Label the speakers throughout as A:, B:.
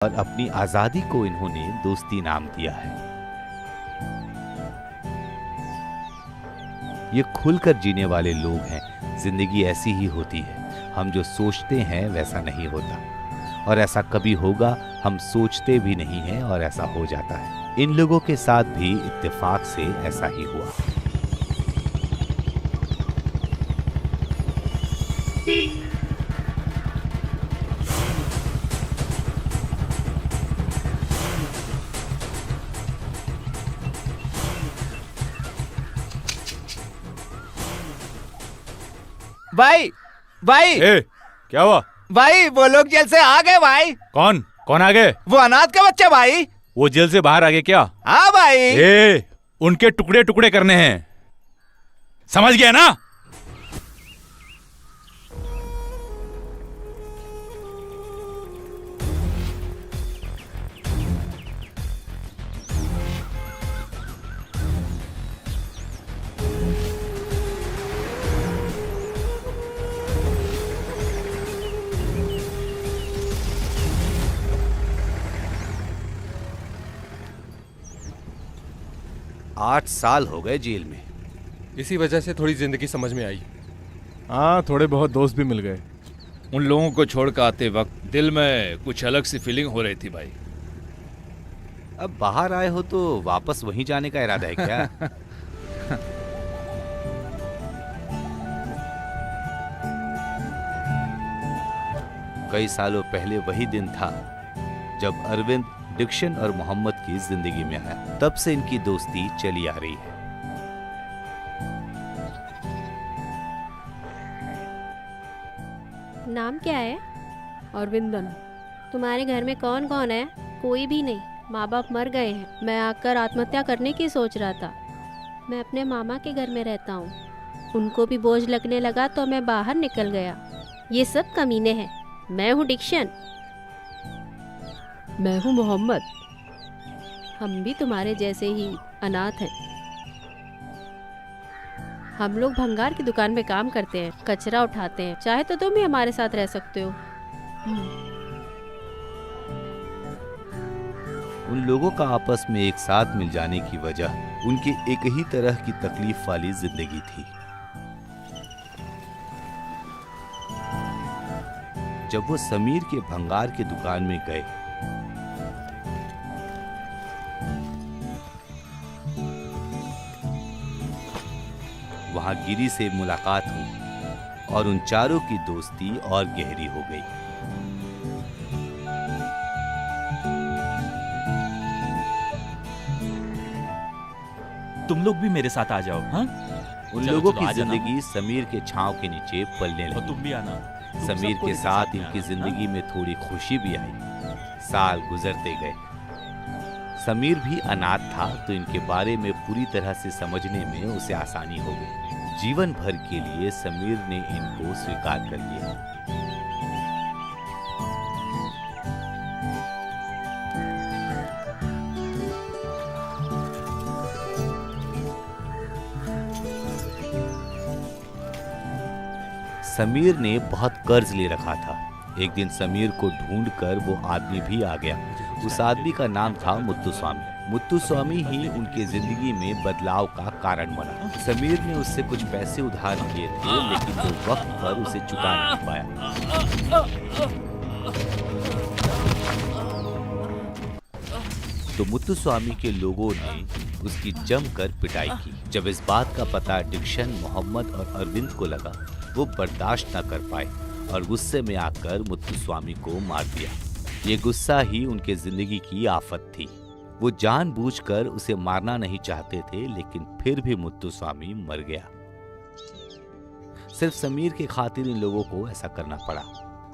A: और अपनी आजादी को इन्होंने दोस्ती नाम दिया है। ये खुलकर जीने वाले लोग हैं। जिंदगी ऐसी ही होती है, हम जो सोचते हैं वैसा नहीं होता, और ऐसा कभी होगा हम सोचते भी नहीं हैं और ऐसा हो जाता है। इन लोगों के साथ भी इत्तेफाक से ऐसा ही हुआ।
B: भाई भाई
C: ए, क्या हुआ?
B: भाई वो लोग जेल से आ गए भाई।
C: कौन कौन आ गए?
B: वो अनाथ के बच्चे भाई।
C: वो जेल से बाहर आ गए क्या?
B: हाँ भाई।
C: ए, उनके टुकड़े टुकड़े करने हैं, समझ गया ना?
A: आठ साल हो गए जेल में।
D: इसी वजह से थोड़ी जिंदगी समझ में आई।
E: हाँ, थोड़े बहुत दोस्त भी मिल गए।
F: उन लोगों को छोड़ कर आते वक्त दिल में कुछ अलग सी फीलिंग हो रही थी भाई।
A: अब बाहर आए हो तो वापस वहीं जाने का इरादा है क्या? कई सालों पहले वही दिन था जब अरविंद डिक्शन और मोहम्मद की जिंदगी में आया। तब से इनकी दोस्ती चली आ रही है।
G: नाम क्या है?
H: अरविंदन।
G: तुम्हारे घर में कौन कौन है? कोई भी नहीं, माँ बाप मर गए हैं। मैं आकर आत्महत्या करने की सोच रहा था। मैं अपने मामा के घर में रहता हूँ। उनको भी बोझ लगने लगा तो मैं बाहर निकल गया। ये सब कमीने हैं। मैं हूँ डिक्शन।
H: मैं हूँ मोहम्मद।
G: हम भी तुम्हारे जैसे ही अनाथ हैं। हम लोग भंगार की दुकान में काम करते हैं, कचरा उठाते हैं। चाहे तो तुम भी हमारे साथ रह सकते हो।
A: उन लोगों का आपस में एक साथ मिल जाने की वजह उनकी एक ही तरह की तकलीफ वाली जिंदगी थी। जब वो समीर के भंगार की दुकान में गए, वहां गिरी से मुलाकात हुई और उन चारों की दोस्ती और गहरी हो गई।
I: तुम लोग भी मेरे साथ आ जाओ। हाँ,
A: उन
I: चलो,
A: लोगों
I: चलो,
A: की
I: आ जाना।
A: जिंदगी समीर के छांव के नीचे पलने
I: और
A: लगी।
I: तुम भी आना। तुम
A: समीर
I: सबको
A: के
I: लेकर
A: साथ
I: में
A: इनकी
I: आना,
A: जिंदगी
I: हाँ?
A: में थोड़ी खुशी भी आई। साल गुजरते गए। समीर भी अनाथ था तो इनके बारे में पूरी तरह से समझने में उसे आसानी हो गई। जीवन भर के लिए समीर ने इनको स्वीकार कर लिया। समीर ने बहुत कर्ज ले रखा था। एक दिन समीर को ढूंढकर वो आदमी भी आ गया। उस आदमी का नाम था मुत्तुस्वामी। मुत्तुस्वामी ही उनके जिंदगी में बदलाव का कारण बना। समीर ने उससे कुछ पैसे उधार किए थे, लेकिन वो वक्त पर उसे चुका नहीं पाया। तो मुत्तुस्वामी के लोगों ने उसकी जमकर पिटाई की। जब इस बात का पता डिक्शन, मोहम्मद और अरविंद को लगा, वो बर्दाश्त न कर पाए और गुस्से में आकर मुत्तुस्वामी को मार दिया। ये गुस्सा ही उनके जिंदगी की आफत थी। वो जानबूझकर उसे मारना नहीं चाहते थे, लेकिन फिर भी मुत्तुस्वामी मर गया। सिर्फ समीर के खातिर इन लोगों को ऐसा करना पड़ा।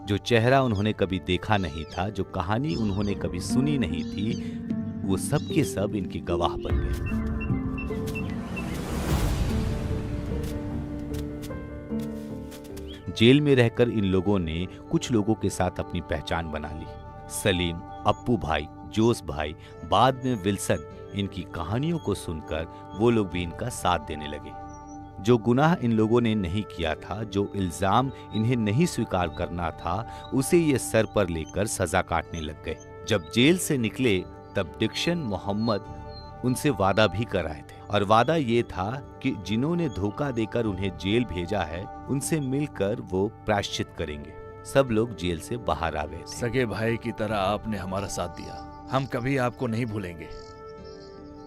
A: जो चेहरा उन्होंने कभी देखा नहीं था, जो कहानी उन्होंने कभी सुनी नहीं थी, वो सब के सब इनकी गवाह बन गए। जेल में रहकर इन लोगों ने कुछ लोगों के साथ अपनी पहचान बना ली। सलीम, अप्पू भाई, जोस भाई, बाद में विल्सन। इनकी कहानियों को सुनकर वो लोग भी इनका साथ देने लगे। जो गुनाह इन लोगों ने नहीं किया था, जो इल्जाम इन्हें नहीं स्वीकार करना था, उसे ये सर पर लेकर सजा काटने लग गए। जब जेल से निकले तब डिक्शन मोहम्मद उनसे वादा भी कराए थे और वादा ये था कि जिन्होंने धोखा देकर उन्हें जेल भेजा है उनसे मिलकर वो प्रायश्चित करेंगे। सब लोग जेल से बाहर आ गए थे।
F: सगे भाई की तरह आपने हमारा साथ दिया, हम कभी आपको नहीं भूलेंगे।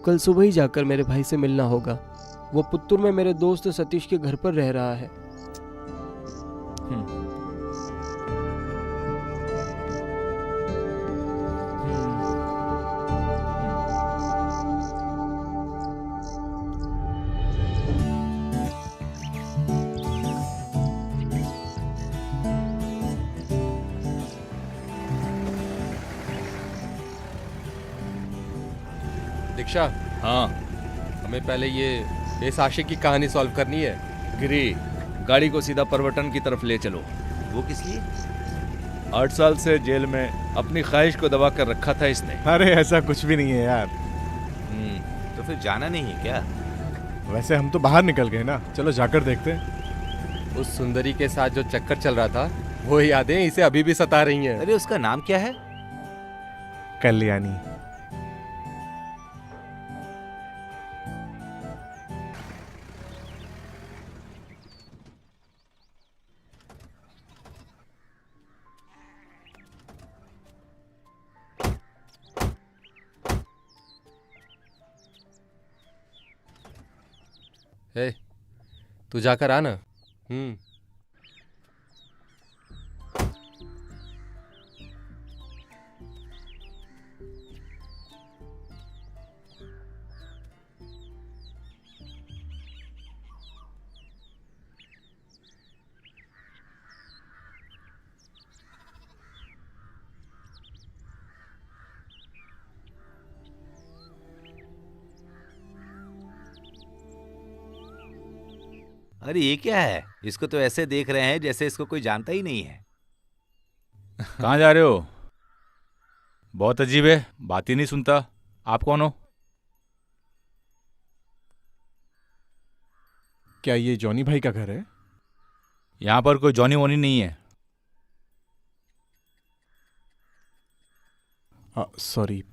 J: कल सुबह ही जाकर मेरे भाई से मिलना होगा। वो पुत्तूर में मेरे दोस्त सतीश के घर पर रह रहा है।
D: दीक्षा,
F: हाँ
D: हमें पहले ये इस आशिक की कहानी सॉल्व करनी है।
F: गिरी, गाड़ी को सीधा परवटन की तरफ ले चलो।
A: वो किस लिए?
F: 8 साल से जेल में अपनी ख्वाहिश को दबा कर रखा था इसने।
E: अरे ऐसा कुछ भी नहीं है यार।
A: तो फिर जाना नहीं है क्या?
E: वैसे हम तो बाहर निकल गए ना, चलो जाकर देखते हैं।
D: उस सुंदरी के साथ जो चक्कर चल रहा था वो यादें इसे अभी भी सता रही हैं।
A: अरे उसका नाम क्या है?
E: कल्याणी।
D: हे, तू जाकर आ ना।
A: अरे ये क्या है? इसको तो ऐसे देख रहे हैं जैसे इसको कोई जानता ही नहीं है।
C: कहाँ जा रहे हो? बहुत अजीब है, बात ही नहीं सुनता। आप कौन हो?
E: क्या ये जॉनी भाई का घर है?
C: यहाँ पर कोई जॉनी वॉनी नहीं है।
E: सॉरी।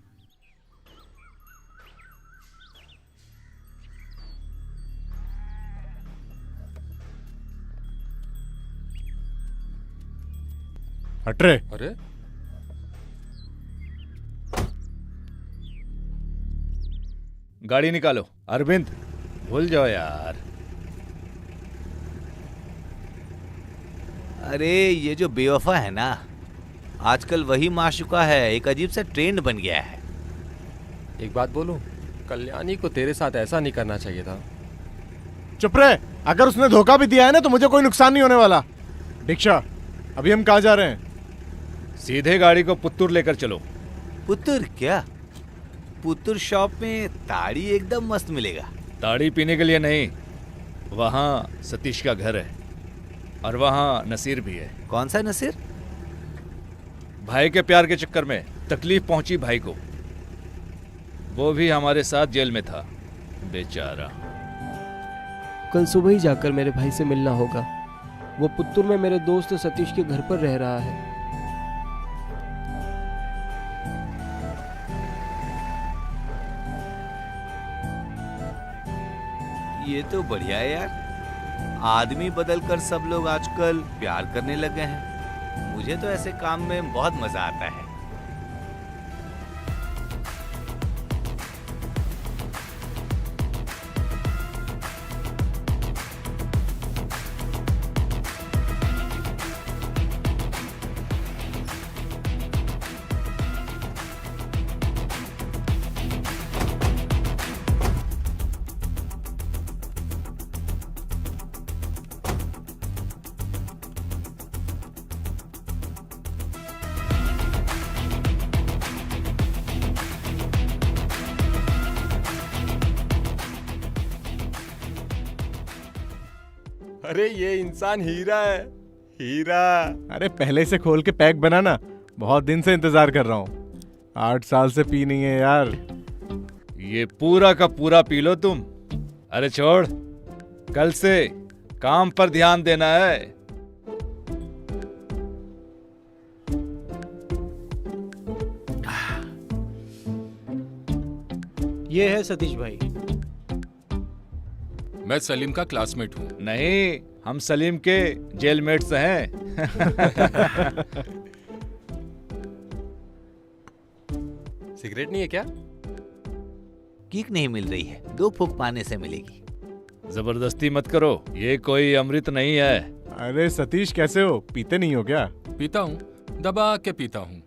E: हट रे।
D: अरे
F: गाड़ी निकालो। अरविंद, भूल जाओ यार।
A: अरे ये जो बेवफा है ना, आजकल वही माशुका है, एक अजीब सा ट्रेंड बन गया है।
D: एक बात बोलूं, कल्याणी को तेरे साथ ऐसा नहीं करना चाहिए था।
E: चुप रहे। अगर उसने धोखा भी दिया है ना तो मुझे कोई नुकसान नहीं होने वाला। दीक्षा, अभी हम कहाँ जा रहे हैं?
F: सीधे गाड़ी को पुत्तूर लेकर चलो।
A: पुत्तूर क्या? पुत्तूर शॉप में ताड़ी एकदम मस्त मिलेगा।
F: ताड़ी पीने के लिए नहीं, वहाँ सतीश का घर है और वहाँ नसीर भी है।
A: कौन सा नसीर?
F: भाई के प्यार के चक्कर में तकलीफ पहुंची भाई को, वो भी हमारे साथ जेल में था बेचारा।
J: कल सुबह ही जाकर मेरे भाई से मिलना होगा। वो पुत्तूर में मेरे दोस्त सतीश के घर पर रह रहा है।
A: ये तो बढ़िया है यार। आदमी बदलकर सब लोग आजकल प्यार करने लगे हैं। मुझे तो ऐसे काम में बहुत मजा आता है।
D: अरे ये इंसान हीरा है, हीरा।
E: अरे पहले से खोल के पैक बनाना, बहुत दिन से इंतजार कर रहा हूँ। 8 साल से पी नहीं है यार।
F: ये पूरा का पूरा पी लो तुम। अरे छोड़, कल से काम पर ध्यान देना है।
J: ये है सतीश भाई।
K: मैं सलीम का क्लासमेट हूँ।
F: नहीं, हम सलीम के जेलमेट्स हैं।
D: सिगरेट नहीं है क्या?
A: किक नहीं मिल रही है, 2 फूंक मारने से मिलेगी।
F: जबरदस्ती मत करो, ये कोई अमृत नहीं है।
E: अरे सतीश कैसे हो, पीते नहीं हो क्या?
K: पीता हूँ, दबा के पीता हूँ।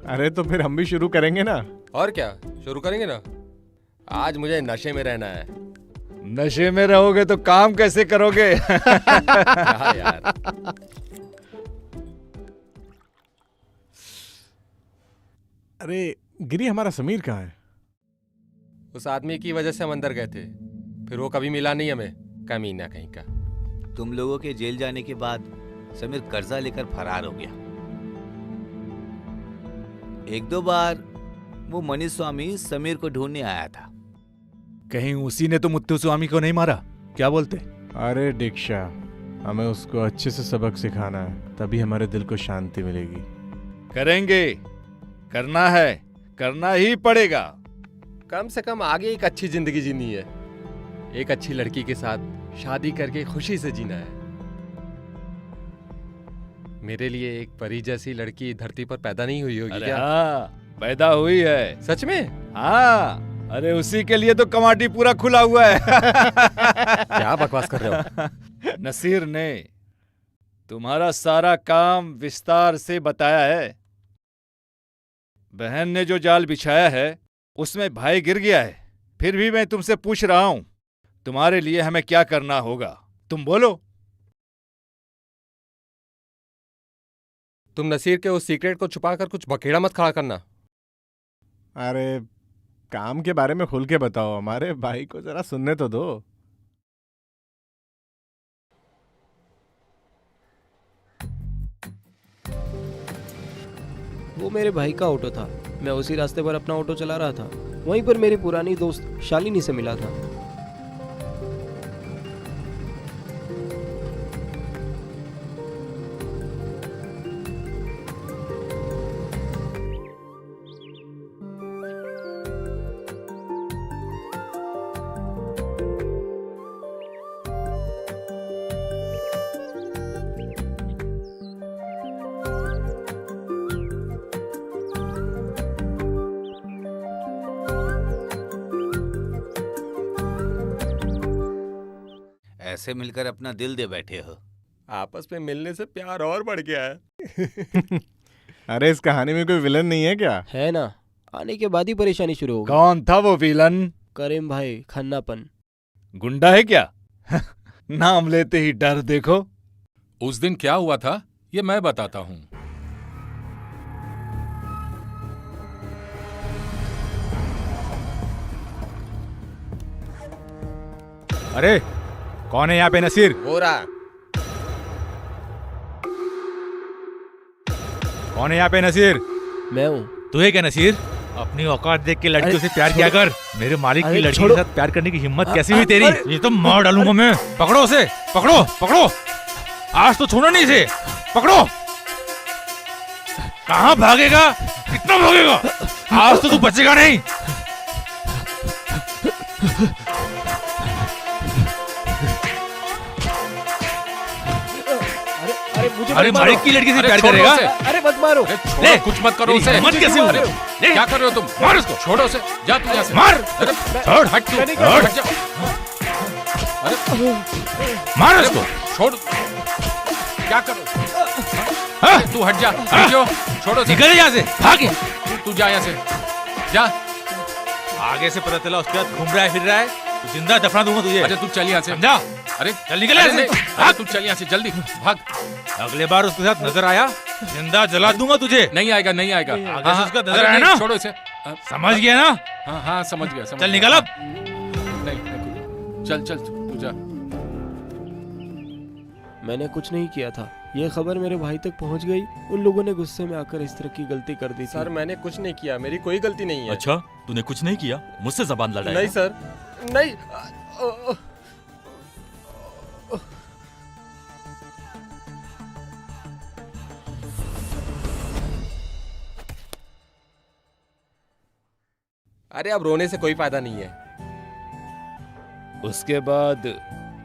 E: अरे तो फिर हम भी शुरू करेंगे ना।
D: और क्या, शुरू करेंगे ना। आज मुझे नशे में रहना है।
F: नशे में रहोगे तो काम कैसे करोगे?
D: हाँ यार।
E: अरे गिरी, हमारा समीर कहाँ है?
D: उस आदमी की वजह से हम अंदर गए थे, फिर वो कभी मिला नहीं हमें, कमीना कहीं का।
A: तुम लोगों के जेल जाने के बाद समीर कर्जा लेकर फरार हो गया। 1-2 बार वो मनीष स्वामी समीर को ढूंढने आया था।
F: कहीं उसी ने तो मुत्तु स्वामी को नहीं मारा? क्या बोलते?
E: अरे दीक्षा, हमें उसको अच्छे से सबक सिखाना है, तभी हमारे दिल को शांति मिलेगी।
F: करेंगे, करना है, करना ही पड़ेगा।
D: कम से कम आगे एक अच्छी जिंदगी जीनी है, एक अच्छी लड़की के साथ शादी करके खुशी से जीना है। मेरे लिए एक परी जैसी लड़की धरती पर पैदा नहीं हुई होगी क्या?
F: हाँ, पैदा हुई है।
D: सच में?
F: हाँ, अरे उसी के लिए तो कमाटी पूरा खुला हुआ है।
D: क्या बकवास कर रहे हो?
F: नसीर ने तुम्हारा सारा काम विस्तार से बताया है। बहन ने जो जाल बिछाया है उसमें भाई गिर गया है। फिर भी मैं तुमसे पूछ रहा हूं, तुम्हारे लिए हमें क्या करना होगा? तुम बोलो।
D: तुम नसीर के उस सीक्रेट को छुपाकर कुछ बखेड़ा मत खड़ा करना।
E: अरे काम के बारे में खुल के बताओ, हमारे भाई को जरा सुनने तो दो।
J: वो मेरे भाई का ऑटो था, मैं उसी रास्ते पर अपना ऑटो चला रहा था। वहीं पर मेरी पुरानी दोस्त शालिनी से मिला था।
A: ऐसे मिलकर अपना दिल दे बैठे हो।
D: आपस में मिलने से प्यार और बढ़ गया है।
E: अरे इस कहानी में कोई विलन नहीं है क्या?
J: है ना, आने के बाद ही परेशानी शुरू हो गई।
F: कौन था वो विलन?
J: करीम भाई, खन्नापन।
F: गुंडा है क्या? नाम लेते ही डर देखो।
K: उस दिन क्या हुआ था ये मैं बताता हूँ।
C: अरे कौन है यहाँ पे? नसीर।
D: हो रहा।
C: कौन है यहाँ पे? नसीर।
J: मैं हूँ।
C: तू है क्या नसीर? अपनी औकात देख के लड़कियों से प्यार किया कर। मेरे मालिक की लड़की के साथ प्यार करने की हिम्मत कैसी हुई तेरी? ये तो मार डालूंगा मैं। पकड़ो उसे, पकड़ो पकड़ो, आज तो छोड़ो नहीं इसे। पकड़ो। कहाँ भागेगा? कितना भागेगा? आज तो तू बचेगा नहीं। अरे मालिक की लड़की से प्यार करेगा?
J: अरे मत मारो।
K: छोड़ो, कुछ मत करो उसे।
C: मत कैसे हो?
K: क्या कर रहे हो तुम?
C: मार उसको।
K: छोड़ो उसे, जा तू यहाँ से।
C: मार। छोड़,
K: हट तू,
C: छोड़।
K: हट जा। अरे
C: मार उसको।
K: छोड़, क्या कर रहे हो? तू हट जा, हट जाओ, छोड़ो उसे।
C: निकल यहाँ से, भाग।
K: तू जा यहाँ से, जा।
C: आगे से पता चला उसके साथ घूम रहा है, फिर रहा है, तो जिंदा दफना दूंगा तुझे।
K: अरे तू चल यहाँ से।
C: समझा?
K: अरे
C: चल निकल यहाँ से।
K: भाग, तू चल यहाँ से, जल्दी भाग।
C: अगले बार उसके साथ नजर आया, जिंदा जला दूंगा तुझे।
K: नहीं आएगा, नहीं आएगा।
C: आगे से उसका नजर
K: अरे
C: आया
K: नहीं,
C: ना?
K: छोड़ो इसे।
C: समझ गया ना?
K: हाँ हाँ, समझ गया, समझ
C: चल
K: गया।
C: निकल अब।
K: नहीं, चल चल तू जा।
J: मैंने कुछ नहीं किया था। ये खबर मेरे भाई तक पहुंच गई। उन लोगों ने गुस्से में आकर इस तरह की गलती कर दी थी।
D: सर मैंने कुछ नहीं किया, मेरी कोई गलती नहीं है।
I: अच्छा, तूने कुछ नहीं किया? मुझसे जबान लड़ाई?
D: नहीं सर, नहीं। अरे अब रोने से कोई फायदा नहीं है।
F: उसके बाद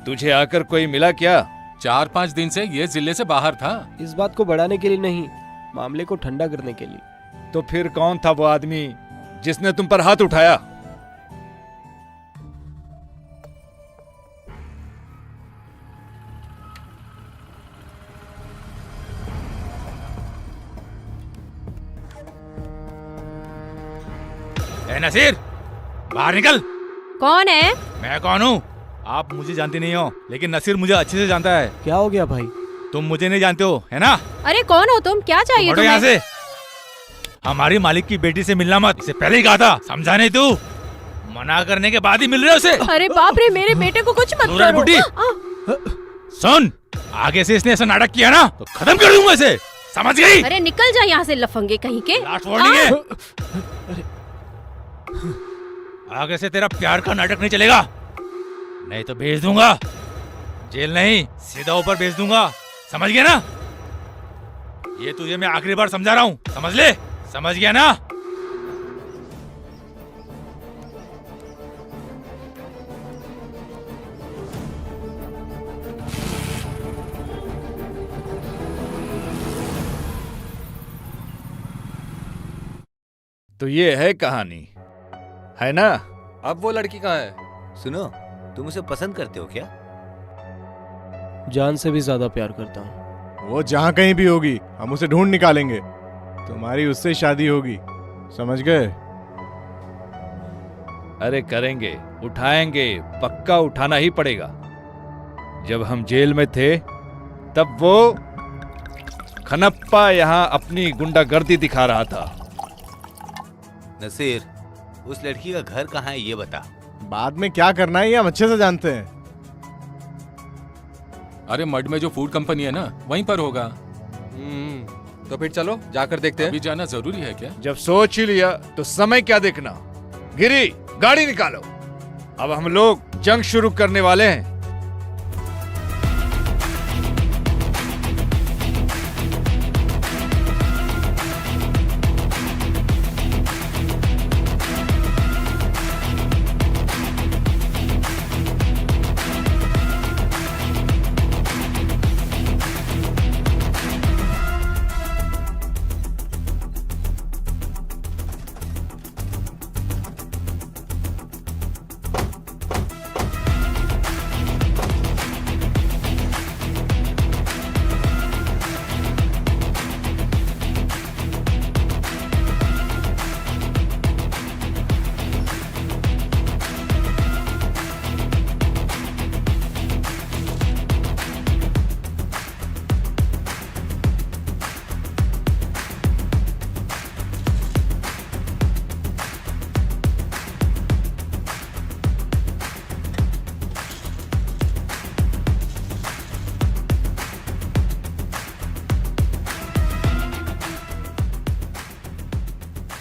F: तुझे आकर कोई मिला क्या?
K: 4-5 दिन से ये जिले से बाहर था।
J: इस बात को बढ़ाने के लिए नहीं, मामले को ठंडा करने के लिए।
F: तो फिर कौन था वो आदमी जिसने तुम पर हाथ उठाया?
C: ए नसीर, बाहर निकल।
G: कौन है?
C: मैं कौन हूँ? आप मुझे जानते नहीं हो, लेकिन नसीर मुझे अच्छे से जानता है।
J: क्या हो गया भाई?
C: तुम मुझे नहीं जानते हो, है ना?
G: अरे कौन हो तुम? क्या चाहिए
C: हटो यहाँ से। हमारी मालिक की बेटी से मिलना मत, इसे पहले ही कहा था, समझा नहीं तू? मना करने के बाद ही मिल रहे हो उसे।
G: अरे बाप रे, मेरे बेटे को कुछ मत करो।
C: बुड्ढी, सुन, आगे से इसने ऐसा नाटक किया ना तो खत्म कर दूंगा इसे, समझ गई?
G: अरे निकल जा यहाँ से लफंगे कहीं के।
C: लास्ट वार्निंग है। आगे से तेरा प्यार का नाटक नहीं चलेगा, नहीं तो भेज दूंगा जेल, नहीं सीधा ऊपर भेज दूंगा, समझ गया ना? ये तुझे मैं आखिरी बार समझा रहा हूँ, समझ ले, समझ गया ना?
F: तो ये है कहानी, है ना?
D: अब वो लड़की कहाँ है?
A: सुनो, तुम उसे पसंद करते हो क्या?
J: जान से भी ज्यादा प्यार करता हूँ।
E: वो जहाँ कहीं भी होगी हम उसे ढूंढ निकालेंगे, तुम्हारी उससे शादी होगी, समझ गए?
F: अरे करेंगे, उठाएंगे, पक्का उठाना ही पड़ेगा। जब हम जेल में थे तब वो खनप्पा यहाँ अपनी गुंडागर्दी दिखा रहा था।
A: नसीर, उस लड़की का घर कहाँ है ये बता।
E: बाद में क्या करना है ये हम अच्छे से जानते हैं।
K: अरे मड में जो फूड कंपनी है ना, वहीं पर होगा।
D: तो फिर चलो जाकर देखते हैं।
K: अभी जाना जरूरी है क्या?
F: जब सोच ही लिया तो समय क्या देखना। गिरी, गाड़ी निकालो, अब हम लोग जंग शुरू करने वाले हैं।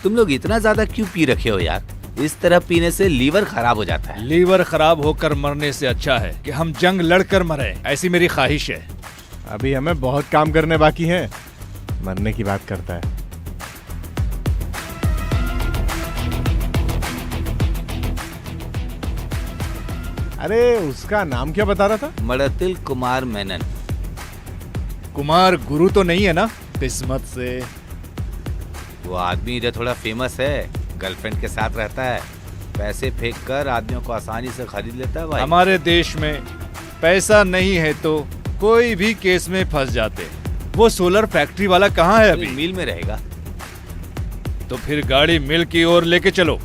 A: तुम लोग इतना ज्यादा क्यों पी रखे हो यार? इस तरह पीने से लीवर खराब हो जाता है।
F: लीवर खराब होकर मरने से अच्छा है कि हम जंग लड़कर मरे, ऐसी मेरी ख्वाहिश है।
E: अभी हमें बहुत काम करने बाकी है, मरने की बात करता है। अरे उसका नाम क्या बता रहा था?
A: मड़तिल कुमार मेनन।
F: कुमार गुरु तो नहीं है ना? किस्मत से।
A: वो आदमी इधर थोड़ा फेमस है, गर्लफ्रेंड के साथ रहता है, पैसे फेंक कर आदमियों को आसानी से खरीद लेता है भाई।
F: हमारे देश में पैसा नहीं है तो कोई भी केस में फंस जाते। वो सोलर फैक्ट्री वाला कहाँ है अभी?
A: मिल में रहेगा।
F: तो फिर गाड़ी मिल की ओर लेके चलो।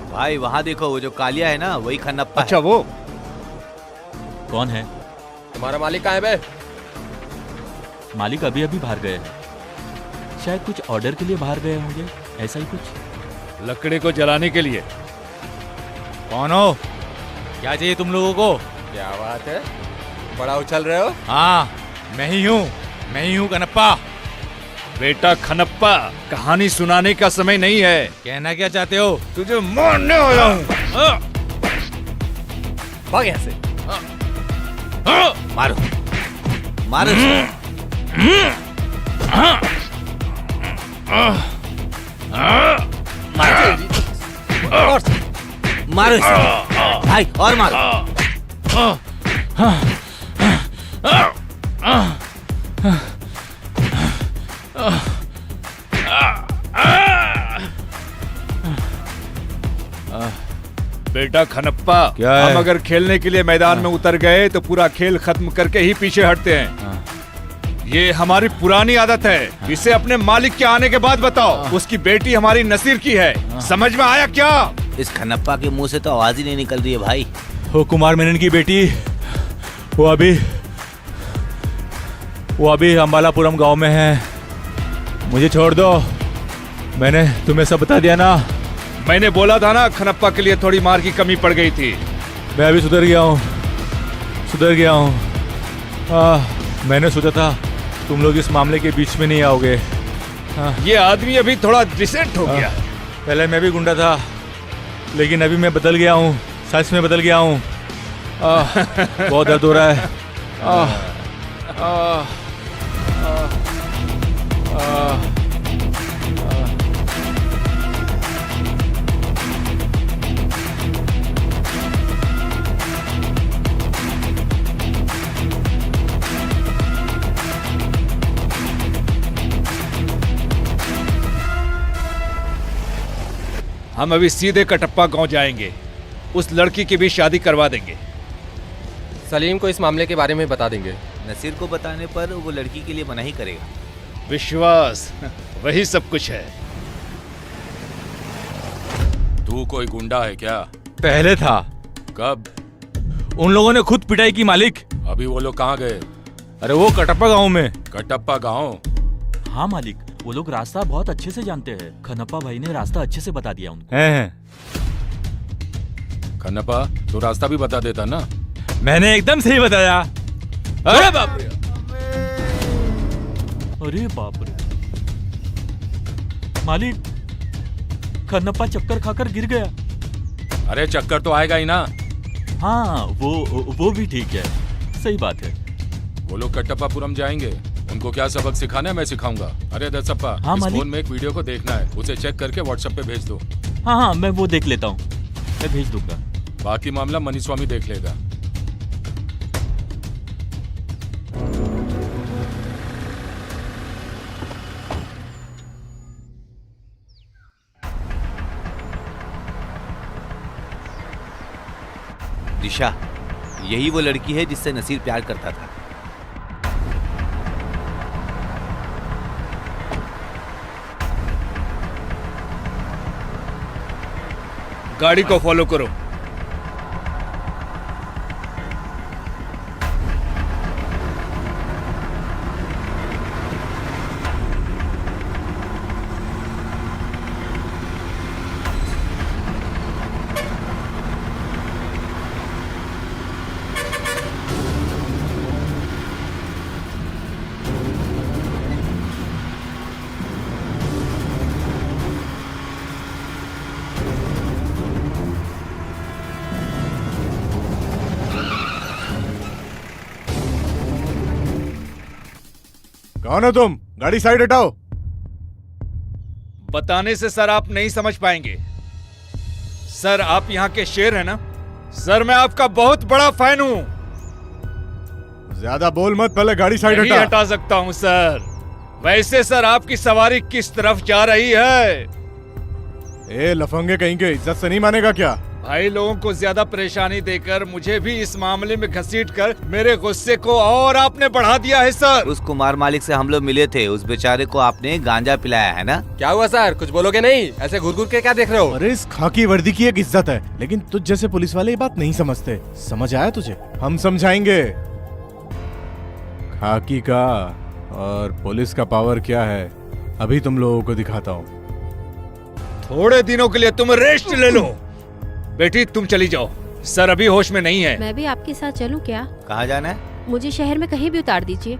A: भाई वहाँ देखो, वो जो कालिया है ना, वही खन्नप्पा।
F: अच्छा वो
I: कौन है?
D: तुम्हारा मालिक कहाँ है बे?
I: मालिक अभी अभी बाहर गए हैं, शायद कुछ ऑर्डर के लिए बाहर गए होंगे, ऐसा ही कुछ।
F: लकड़ी को जलाने के लिए।
C: कौन हो? क्या चाहिए तुम लोगों को?
D: क्या बात है, बड़ा उछल रहे हो?
C: हाँ, मैं ही हूँ कनप्पा।
F: बेटा खनप्पा, कहानी सुनाने का समय नहीं है।
C: कहना क्या चाहते हो?
F: तुझे मारने आया हूँ।
D: भाग यहाँ से।
A: मारो मारो मारो इसे। भाई और मारो।
F: बेटा खनप्पा,
C: क्या है?
F: हम अगर खेलने के लिए मैदान में उतर गए तो पूरा खेल खत्म करके ही पीछे हटते हैं। ये हमारी पुरानी आदत है। इसे अपने मालिक के आने के बाद बताओ। उसकी बेटी हमारी नसीर की है। समझ में आया क्या?
A: इस खनप्पा के मुंह से तो आवाज ही नहीं निकल रही है भाई।
C: वो कुमार मेनन की बेटी, वो अभी अम्बालापुरम गांव में है। मुझे छोड़ दो, मैंने तुम्हें सब बता दिया ना।
F: मैंने बोला था ना, खनप्पा के लिए थोड़ी मार की कमी पड़ गई थी।
C: मैं अभी सुधर गया हूँ। मैंने सोचा था तुम लोग इस मामले के बीच में नहीं आओगे।
F: ये आदमी अभी थोड़ा डिसेंट हो गया।
C: पहले मैं भी गुंडा था, लेकिन अभी मैं बदल गया हूँ। सच में बदल गया हूँ। बहुत दर्द हो रहा है।
F: हम अभी सीधे कटप्पा गांव जाएंगे। उस लड़की की भी शादी करवा देंगे।
D: सलीम को इस मामले के बारे में बता देंगे।
A: नसीर को बताने पर वो लड़की के लिए मना ही करेगा।
F: विश्वास, वही सब कुछ है।
K: तू कोई गुंडा है क्या?
C: पहले था।
K: कब?
C: उन लोगों ने खुद पिटाई की मालिक।
K: अभी वो लोग कहाँ गए?
C: अरे वो कटप्पा गांव में।
K: कटप्पा गांव?
I: हाँ मालिक, वो लोग रास्ता बहुत अच्छे से जानते हैं। खनप्पा भाई ने रास्ता अच्छे से बता दिया उनको।
C: हैं।
K: खन्नप्पा, तू रास्ता भी बता देता ना।
C: मैंने एकदम सही बताया। अरे बाप रे,
I: अरे बाप रे मालिक, खन्नप्पा चक्कर खाकर गिर गया।
K: अरे चक्कर तो आएगा ही ना।
I: हाँ वो भी ठीक है, सही बात है।
K: वो लोग कटप्पापुरम जाएंगे, उनको क्या सबक सिखाना है मैं सिखाऊंगा। अरे दसप्पा,
I: हाँ,
K: इस
I: मालिक।
K: फोन में एक वीडियो को देखना है, उसे चेक करके व्हाट्सएप पे भेज दो।
I: हाँ मैं वो देख लेता हूँ, मैं भेज दूंगा।
K: बाकी मामला मनी स्वामी देख लेगा।
A: दिशा, यही वो लड़की है जिससे नसीर प्यार करता था।
F: गाड़ी को फॉलो करो।
E: कौन हो तुम? गाड़ी साइड हटाओ।
F: बताने से सर आप नहीं समझ पाएंगे। सर आप यहाँ के शेर हैं ना? सर मैं आपका बहुत बड़ा फैन हूँ।
E: ज्यादा बोल मत, पहले गाड़ी साइड
F: नहीं
E: हटा।
F: हटा सकता हूँ सर। वैसे सर आपकी सवारी किस तरफ जा रही है?
E: ए लफंगे कहीं के, इज्जत से नहीं मानेगा क्या?
F: भाई लोगों को ज्यादा परेशानी देकर मुझे भी इस मामले में घसीट कर मेरे गुस्से को और आपने बढ़ा दिया है सर।
A: उस कुमार मालिक से हम लोग मिले थे, उस बेचारे को आपने गांजा पिलाया है ना?
D: क्या हुआ सर, कुछ बोलोगे नहीं? ऐसे घूर घूर के क्या देख रहे हो?
E: अरे इस खाकी वर्दी की एक इज्जत है, लेकिन तुझ जैसे पुलिस वाले ये बात नहीं समझते। समझ आया तुझे? हम समझाएंगे। खाकी का और पुलिस का पावर क्या है अभी तुम लोगों को दिखाता हूँ।
F: थोड़े दिनों के लिए तुम रेस्ट ले लो। बेटी तुम चली जाओ, सर अभी होश में नहीं है।
G: मैं भी आपके साथ चलूं क्या?
A: कहाँ जाना है?
G: मुझे शहर में कहीं भी उतार दीजिए।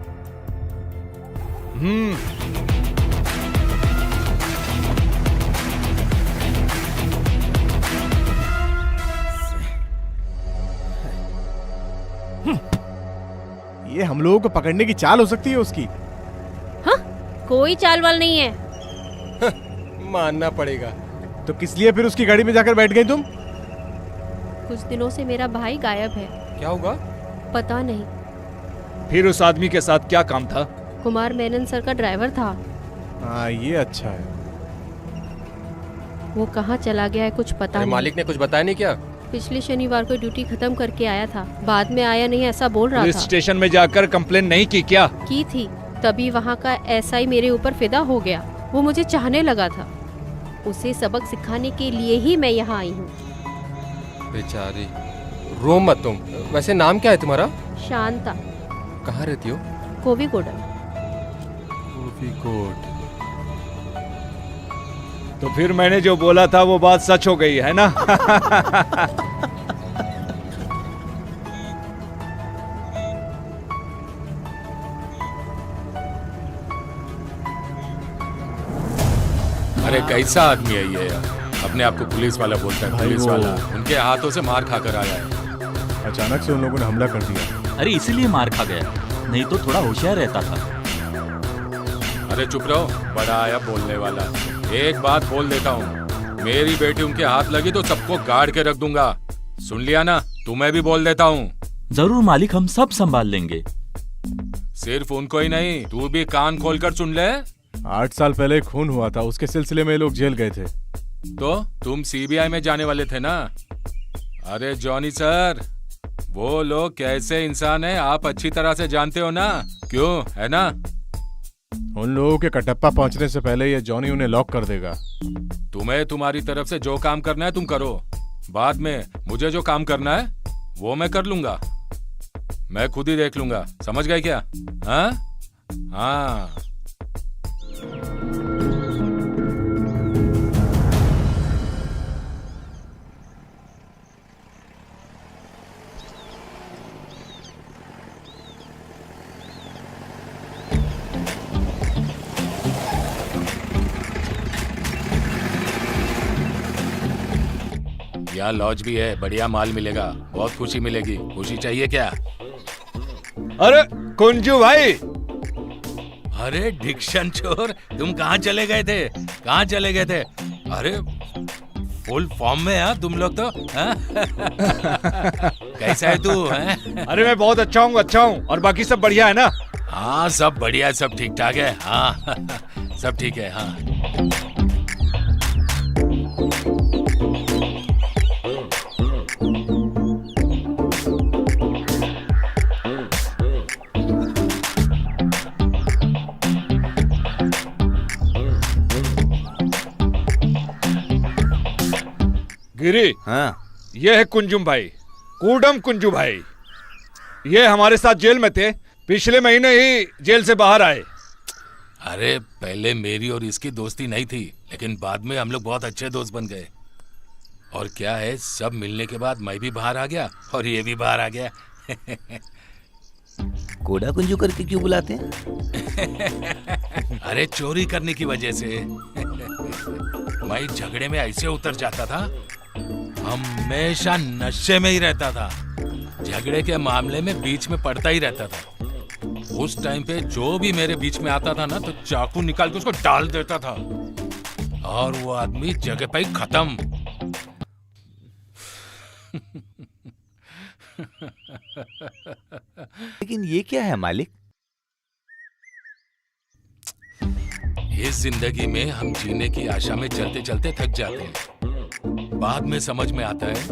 E: ये हम लोगों को पकड़ने की चाल हो सकती है उसकी।
G: हाँ, कोई चाल वाल नहीं है।
D: मानना पड़ेगा।
E: तो किस लिए फिर उसकी गाड़ी में जाकर बैठ गई तुम?
G: कुछ दिनों से मेरा भाई गायब है।
D: क्या होगा?
G: पता नहीं।
F: फिर उस आदमी के साथ क्या काम था?
G: कुमार मेनन सर का ड्राइवर था।
E: हाँ, ये अच्छा है।
G: वो कहाँ चला गया है कुछ पता नहीं।
D: मालिक ने कुछ बताया नहीं क्या?
G: पिछले शनिवार को ड्यूटी खत्म करके आया था, बाद में आया नहीं ऐसा बोल रहा
F: पुलिस
G: था।
F: स्टेशन में जाकर कंप्लेन नहीं की क्या?
G: की थी, तभी वहाँ का एसआई मेरे ऊपर फिदा हो गया। वो मुझे चाहने लगा था। उसे सबक सिखाने के लिए ही मैं यहाँ आई हूँ।
D: बेचारी, रो मत तुम। वैसे नाम क्या है तुम्हारा?
G: शांता।
D: कहाँ रहती हो?
G: कोविकोडन।
D: कोविकोड।
F: तो फिर मैंने जो बोला था वो बात सच हो गई है ना?
K: अरे कैसा आदमी है ये यार, अपने आप को पुलिस वाला बोलता है।
E: भाई
K: पुलिस
E: वो-
K: वाला उनके हाथों से मार खाकर आया है।
E: अचानक से उन लोगों ने हमला कर दिया।
I: अरे इसीलिए मार खा गया, नहीं तो थोड़ा होशियार रहता था।
K: अरे चुप रहो, बड़ा आया बोलने वाला। एक बात बोल देता हूँ, मेरी बेटी उनके हाथ लगी तो सबको गाड़ के रख दूंगा। सुन लिया ना? तुम्हें भी बोल देता हूँ।
I: जरूर मालिक, हम सब संभाल लेंगे।
K: सिर्फ उनको ही नहीं, तू भी कान खोलकर सुन ले।
E: 8 साल पहले खून हुआ था, उसके सिलसिले में ये लोग जेल गए थे।
K: तो तुम सीबीआई में जाने वाले थे ना? अरे जॉनी सर, वो लोग कैसे इंसान है आप अच्छी तरह से जानते हो ना, क्यों है ना?
E: उन लोगों के कटप्पा पहुंचने से पहले ये जॉनी उन्हें लॉक कर देगा।
K: तुम्हें तुम्हारी तरफ से जो काम करना है तुम करो, बाद में मुझे जो काम करना है वो मैं कर लूंगा। मैं खुद ही देख लूंगा, समझ गए क्या? हाँ हाँ। यहाँ लॉज भी है, बढ़िया माल मिलेगा, बहुत खुशी मिलेगी। खुशी चाहिए क्या?
F: अरे कुंजू भाई!
K: अरे डिक्शन चोर, तुम कहाँ चले गए थे? कहाँ चले गए थे? अरे फुल फॉर्म में है तुम लोग तो। हाँ? कैसा है तू? हैं?
F: अरे मैं बहुत अच्छा हूँ और बाकी सब बढ़िया है ना?
K: हाँ सब बढ़िया, सब ठीक ठाक है। हाँ सब ठीक है। हाँ
F: गिरी,
A: हाँ,
F: ये है कुंजुम भाई, कूडम कुंजू भाई। ये हमारे साथ जेल में थे, पिछले महीने ही जेल से बाहर आए।
K: अरे पहले मेरी और इसकी दोस्ती नहीं थी, लेकिन बाद में हम लोग बहुत अच्छे दोस्त बन गए। और क्या है, सब मिलने के बाद मैं भी बाहर आ गया और ये भी बाहर आ गया।
A: कोडा कुंजू करके क्यों बुलाते हैं?
K: अरे चोरी करने की वजह से। मैं झगड़े में ऐसे उतर जाता था, हमेशा नशे में ही रहता था, झगड़े के मामले में बीच में पड़ता ही रहता था। उस टाइम पे जो भी मेरे बीच में आता था ना, तो चाकू निकाल के उसको डाल देता था और वो आदमी जगह पे ही खत्म।
A: लेकिन ये क्या है मालिक?
K: इस जिंदगी में हम जीने की आशा में चलते चलते थक जाते हैं। बाद में समझ में आता है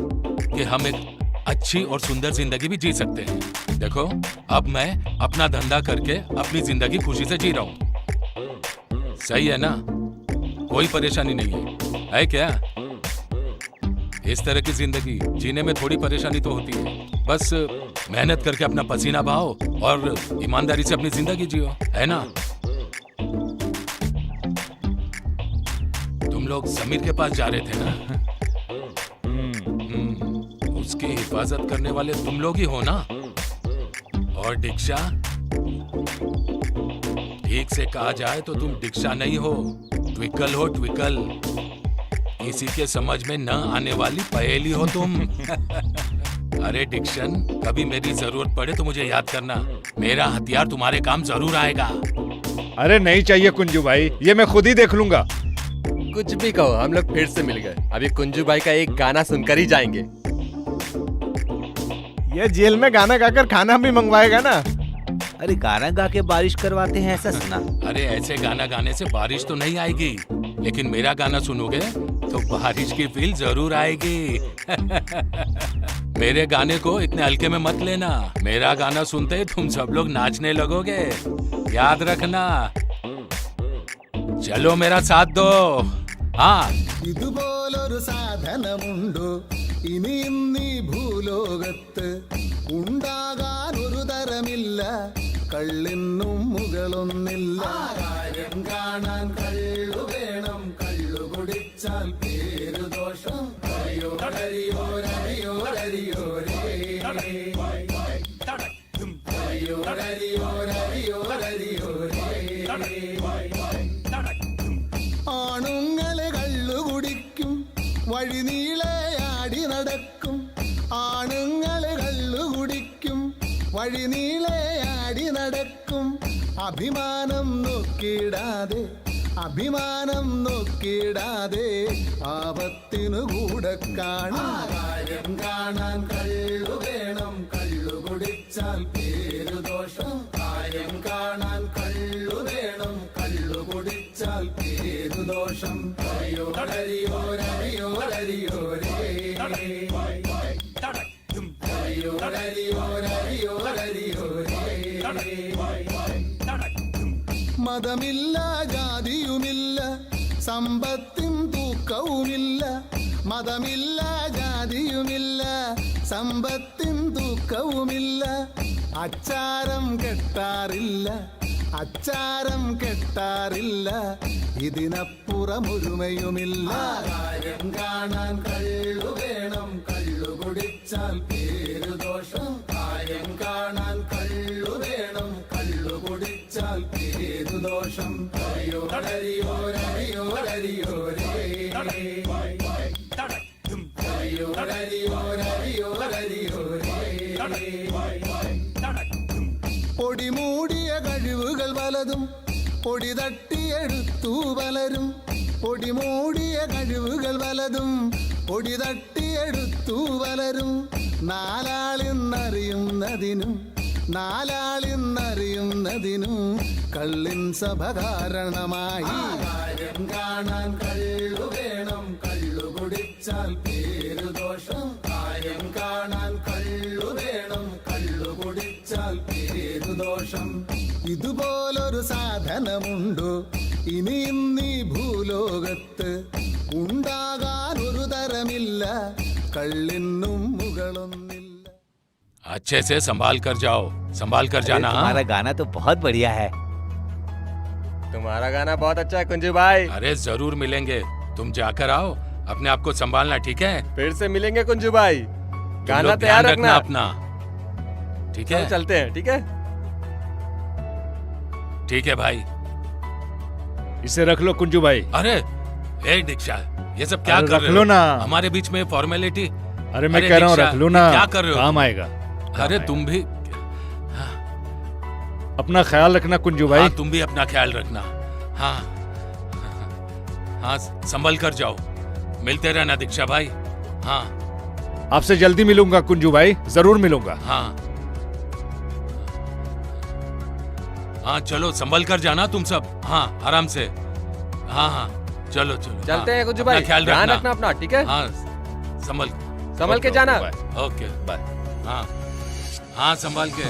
K: कि हम एक अच्छी और सुंदर जिंदगी भी जी सकते हैं। देखो, अब मैं अपना धंधा करके अपनी जिंदगी खुशी से जी रहा हूँ। सही है ना? कोई परेशानी नहीं है क्या? इस तरह की जिंदगी जीने में थोड़ी परेशानी तो होती है, बस मेहनत करके अपना पसीना बहाओ और ईमानदारी से अपनी जिंदगी जियो, है ना? तुम लोग समीर के पास जा रहे थे ना? उसकी हिफाजत करने वाले तुम लोग ही हो ना? और दीक्षा, ठीक से कहा जाए तो तुम दीक्षा नहीं हो, ट्विकल हो, ट्विकल। किसी के समझ में न आने वाली पहेली हो तुम। अरे डिक्शन, कभी मेरी जरूरत पड़े तो मुझे याद करना, मेरा हथियार तुम्हारे काम जरूर आएगा।
F: अरे नहीं चाहिए कुंजू भाई, ये मैं खुद ही देख लूंगा।
D: कुछ भी कहो, हम लोग फिर से मिल गए। अभी कुंजू भाई का एक गाना सुनकर ही जाएंगे।
E: ये जेल में गाना गाकर खाना भी मंगवाएगा ना?
A: अरे गाना गा के बारिश करवाते हैं ऐसा सुना।
K: अरे ऐसे गाना गाने से बारिश तो नहीं आएगी, लेकिन मेरा गाना सुनोगे तो बारिश की फील जरूर आएगी। मेरे गाने को इतने हल्के में मत लेना, मेरा गाना सुनते ही तुम सब लोग नाचने लगोगे, याद रखना। चलो मेरा साथ दो। हाँ,
L: ഇതുപോലൊരു സാധനമുണ്ടോ ഇനി ഇന്നീ ഭൂലോകത്ത്? ഉണ്ടാകാൻ ഒരു തരമില്ല, കള്ളിനും മുകളൊന്നില്ല. കാര്യം കാണാൻ കള്ളു വേണം, കള്ളു കുടിച്ചാൽ പേരു ദോഷം. ഹരിയോ ഹരിയോ ഹരിയോ ഹരിയോ ഹരിയോ ഹരിയോ ഹരിയോ ഹരിയോ ആണുങ്ങളെ കള്ളു കുടിക്കും, വഴിനീളെ ആടി നടക്കും. ആണുങ്ങളെ കള്ളു കുടിക്കും, വഴിനീളെ ആടി നടക്കും. അഭിമാനം നോക്കിടാതെ, അഭിമാനം നോക്കിടാതെ, ആപത്തിനു കൂടെ കാണും. കാര്യം കാണാൻ കള്ളു വേണം, കള്ളു കുടിച്ചാൽ പേരു ദോഷം. കാര്യം കാണാൻ കള്ളു വേണം, കള്ളു കുടിച്ചാൽ പേരു ദോഷം. ഹരിയോ ഹരിയോ ഹരിയോ ഹരിയോ ഹരിയോ ഹരിയോ ഹരിയോ ഹരിയോ. മതമില്ല, ജാതിയുമില്ല, സമ്പത്തിൻ തൂക്കവുമില്ല. മതമില്ല, ജാതിയുമില്ല, സമ്പത്തിൻ തൂക്കവുമില്ല. അച്ചാരം കെട്ടാറില്ല, അച്ചാരം കെട്ടാറില്ല, ഇതിനപ്പുറം ഒരുമയുമില്ല. കാര്യം കാണാൻ കള്ളു വേണം, കള്ളു കുടിച്ചാൽ പേരു ദോഷം. കാര്യം കാണാൻ കള്ളു വേണം, കള്ളു കുടിച്ചാൽ പേരു ദോഷം. ഹരിയോ ഹരിയോ ഹരിയോ ഹരിയോ ഹരിയോ ഹരിയോ ഹരിയോ ഹരിയോ. പൊടിമൂടിയ കഴിവുകൾ പലതും പൊടി തട്ടിയെടുത്തു പലരും. പൊടിമൂടിയ കഴിവുകൾ പലതും പൊടി തട്ടിയെടുത്തു പലരും. നാലാളിന്നറിയുന്നതിനും, നാലാളിന്നറിയുന്നതിനും കള്ളിൻ സഭ കാരണമായി. കാര്യം കാണാൻ കള്ളു വേണം, കള്ളു കുടിച്ചാൽ പേരു ദോഷം. കാര്യം കാണാൻ കള്ളു വേണം, കള്ളു കുടിച്ചാൽ പേരു ദോഷം. ഇതുപോലൊരു സാധനമുണ്ടോ ഇനി ഇന്നീ ഭൂലോകത്ത്? ഉണ്ടാകാൻ ഒരു തരമില്ല, കള്ളിനും മുകളൊന്നില്ല.
K: अच्छे से संभाल कर जाओ, संभाल कर जाना।
A: तुम्हारा गाना तो बहुत बढ़िया है।
D: तुम्हारा गाना बहुत अच्छा है कुंजू भाई।
K: अरे जरूर मिलेंगे, तुम जाकर आओ, अपने आप को संभालना, ठीक है?
D: फिर से मिलेंगे कुंजू भाई,
K: तुम
D: गाना
K: लोग
D: तैयार
K: ध्यान
D: रखना
K: अपना, ठीक है?
D: चलते हैं, ठीक है?
K: ठीक है भाई।
F: इसे रख लो कुंजू भाई।
K: अरे ए दीक्षा, ये सब क्या
F: अरे
K: कर
F: रख
K: रहे
F: लो
K: हो?
F: ना।
K: हमारे बीच में फॉर्मेलिटी।
F: अरे मैं कह रहा हूँ
K: दीक्षा,
F: रख लो ना,
K: क्या कर रहे हो?
F: काम आएगा।
K: अरे तुम भी,
F: अपना ख्याल रखना कुंजू भाई।
K: हाँ, तुम भी अपना ख्याल रखना। हाँ हाँ, संभल कर जाओ, मिलते रहना दीक्षा भाई। हाँ
F: आपसे जल्दी मिलूंगा कुंजू भाई, जरूर मिलूंगा।
K: हाँ हाँ, चलो संभल कर जाना तुम सब। हाँ आराम से। हाँ हाँ, चलो चलो,
D: चलते
K: हाँ,
D: हैं कुंजू
K: अपना
D: भाई,
K: ख्याल
D: ध्यान
K: रखना
D: रखना अपना, ठीक है?
K: हाँ, संभल
D: के जाना।
K: Okay bye. हाँ हाँ, संभाल के,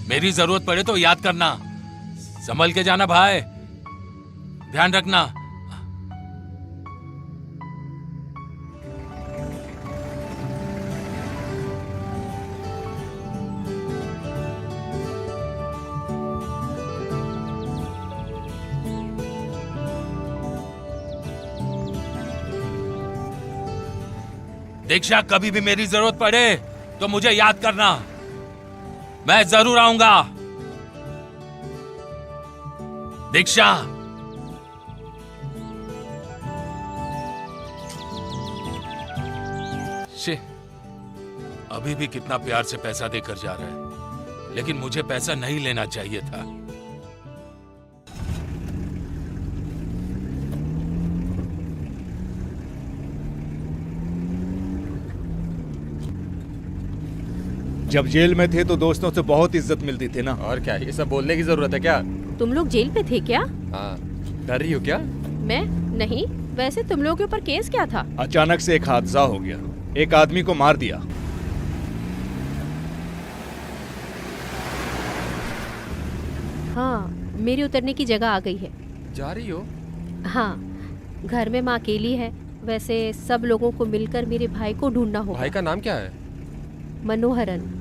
K: मेरी जरूरत पड़े तो याद करना, संभल के जाना भाई, ध्यान रखना। दीक्षा, कभी भी मेरी जरूरत पड़े तो मुझे याद करना, मैं जरूर आऊंगा। दीक्षा। शे, अभी भी कितना प्यार से पैसा देकर जा रहा है, लेकिन मुझे पैसा नहीं लेना चाहिए था।
F: जब जेल में थे तो दोस्तों से बहुत इज्जत मिलती थी ना।
D: और क्या, ये सब बोलने की जरूरत है क्या?
H: तुम लोग जेल पे थे क्या?
D: हाँ, डर रही हो क्या?
H: मैं नहीं, वैसे तुम लोगों के ऊपर केस क्या था?
F: अचानक से एक हादसा हो गया, एक आदमी को मार दिया।
H: हाँ, मेरी उतरने की जगह आ गई है।
D: जा रही हो?
H: हाँ, घर में माँ अकेली है। वैसे सब लोगों को मिलकर मेरे भाई को ढूंढना होगा।
D: भाई का नाम क्या है?
H: मनोहरन।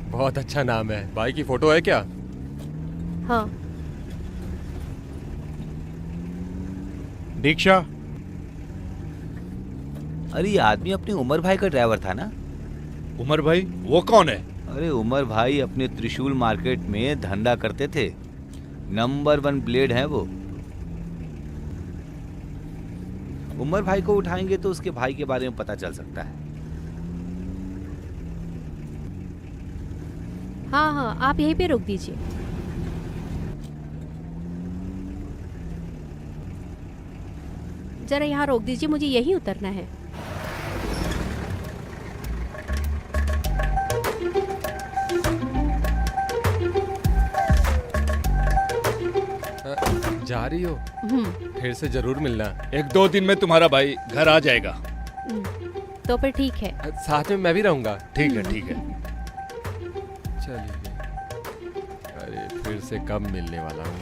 D: बहुत अच्छा नाम है। भाई की फोटो है क्या?
H: हाँ।
E: दीक्षा।
A: अरे ये आदमी अपने उमर भाई का ड्राइवर था ना?
F: उमर भाई? वो कौन है?
A: अरे उमर भाई अपने त्रिशूल मार्केट में धंधा करते थे, नंबर 1 ब्लेड है वो। उमर भाई को उठाएंगे तो उसके भाई के बारे में पता चल सकता है।
H: हाँ हाँ, आप यहीं पे रोक दीजिए। जरा यहाँ रोक दीजिए, मुझे यहीं उतरना है।
D: जा रही हो? फिर से जरूर मिलना।
F: 1-2 दिन में तुम्हारा भाई घर आ जाएगा।
H: तो फिर ठीक है।
D: साथ में मैं भी रहूंगा।
F: ठीक है, ठीक है।
D: चलिए। अरे फिर से कब मिलने वाला हूँ।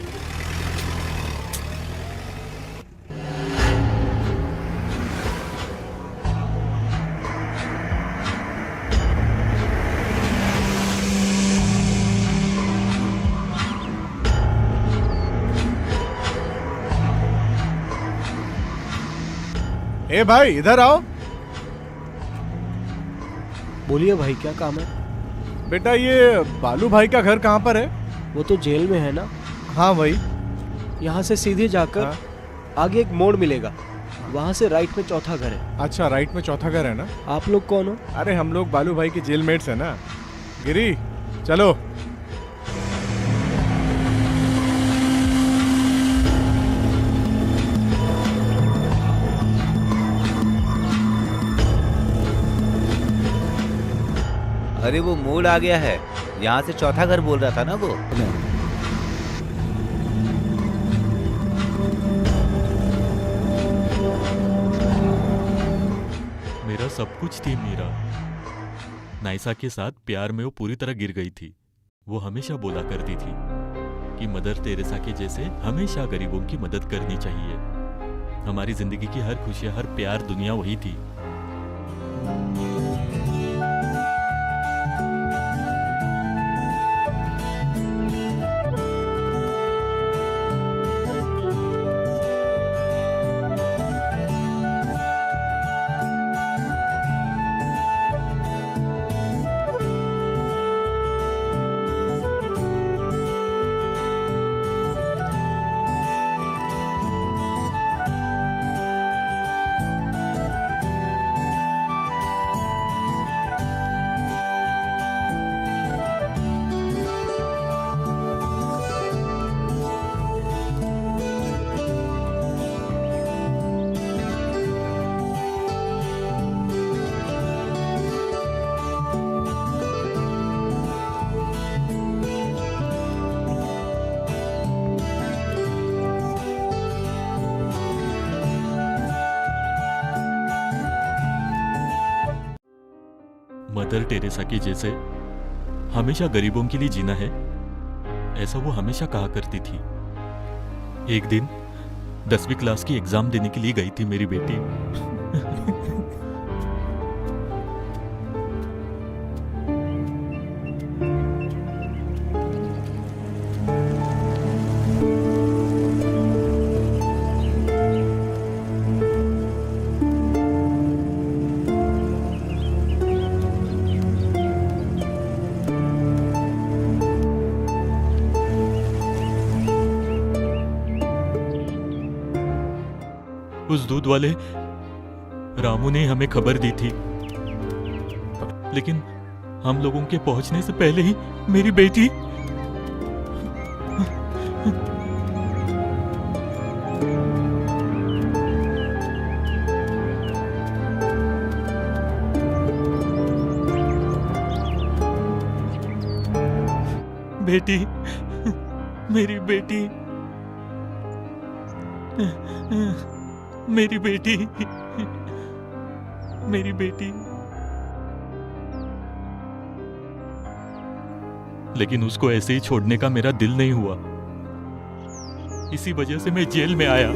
E: ए भाई, इधर आओ।
J: बोलिए भाई, क्या काम है?
E: बेटा, ये बालू भाई का घर कहाँ पर है?
J: वो तो जेल में है ना।
E: हाँ भाई।
J: यहाँ से सीधे जाकर आगे एक मोड़ मिलेगा, वहाँ से राइट में चौथा घर है।
E: अच्छा, राइट में चौथा घर है ना।
J: आप लोग कौन हो?
E: अरे हम लोग बालू भाई के जेलमेट्स हैं ना। गिरी, चलो।
A: अरे वो मोड़ आ गया है, यहाँ से चौथा घर बोल रहा था ना वो।
I: मेरा सब कुछ थी मीरा। नाइसा के साथ प्यार में वो पूरी तरह गिर गई थी। वो हमेशा बोला करती थी कि मदर तेरेसा के जैसे हमेशा गरीबों की मदद करनी चाहिए। हमारी जिंदगी की हर खुशियां, हर प्यार, दुनिया वही थी। मदर टेरेसा के जैसे हमेशा गरीबों के लिए जीना है, ऐसा वो हमेशा कहा करती थी। एक दिन 10वीं क्लास की एग्जाम देने के लिए गई थी मेरी बेटी। उस दूध वाले रामू ने हमें खबर दी थी, लेकिन हम लोगों के पहुंचने से पहले ही मेरी बेटी बेटी मेरी बेटी मेरी बेटी मेरी बेटी। लेकिन उसको ऐसे ही छोड़ने का मेरा दिल नहीं हुआ, इसी वजह से मैं जेल में आया।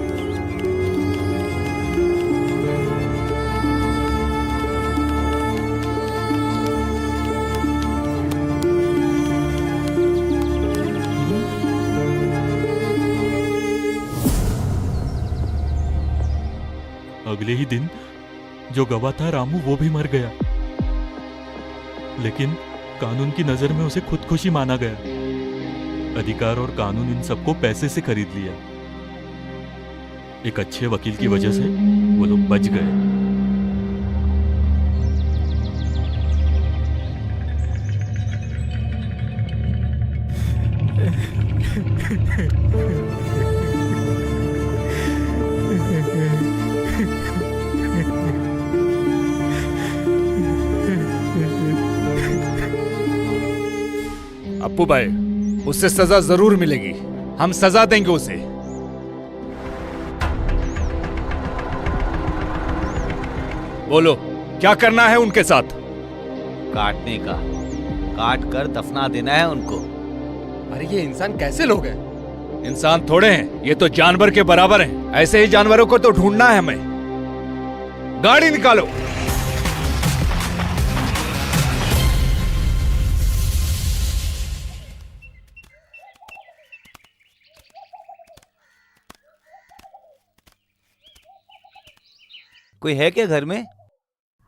I: अगले ही दिन जो गवाह था रामू, वो भी मर गया, लेकिन कानून की नजर में उसे खुदकुशी माना गया। अधिकार और कानून इन सबको पैसे से खरीद लिया। एक अच्छे वकील की वजह से वो लोग बच गए।
F: अप्पू भाई, उससे सजा जरूर मिलेगी। हम सजा देंगे उसे। बोलो, क्या करना है उनके साथ?
A: काटने का, काट कर दफना देना है उनको।
D: अरे ये इंसान कैसे लोग हैं?
F: इंसान थोड़े हैं, ये तो जानवर के बराबर हैं। ऐसे ही जानवरों को तो ढूंढना है हमें। गाड़ी निकालो।
A: कोई है क्या घर में?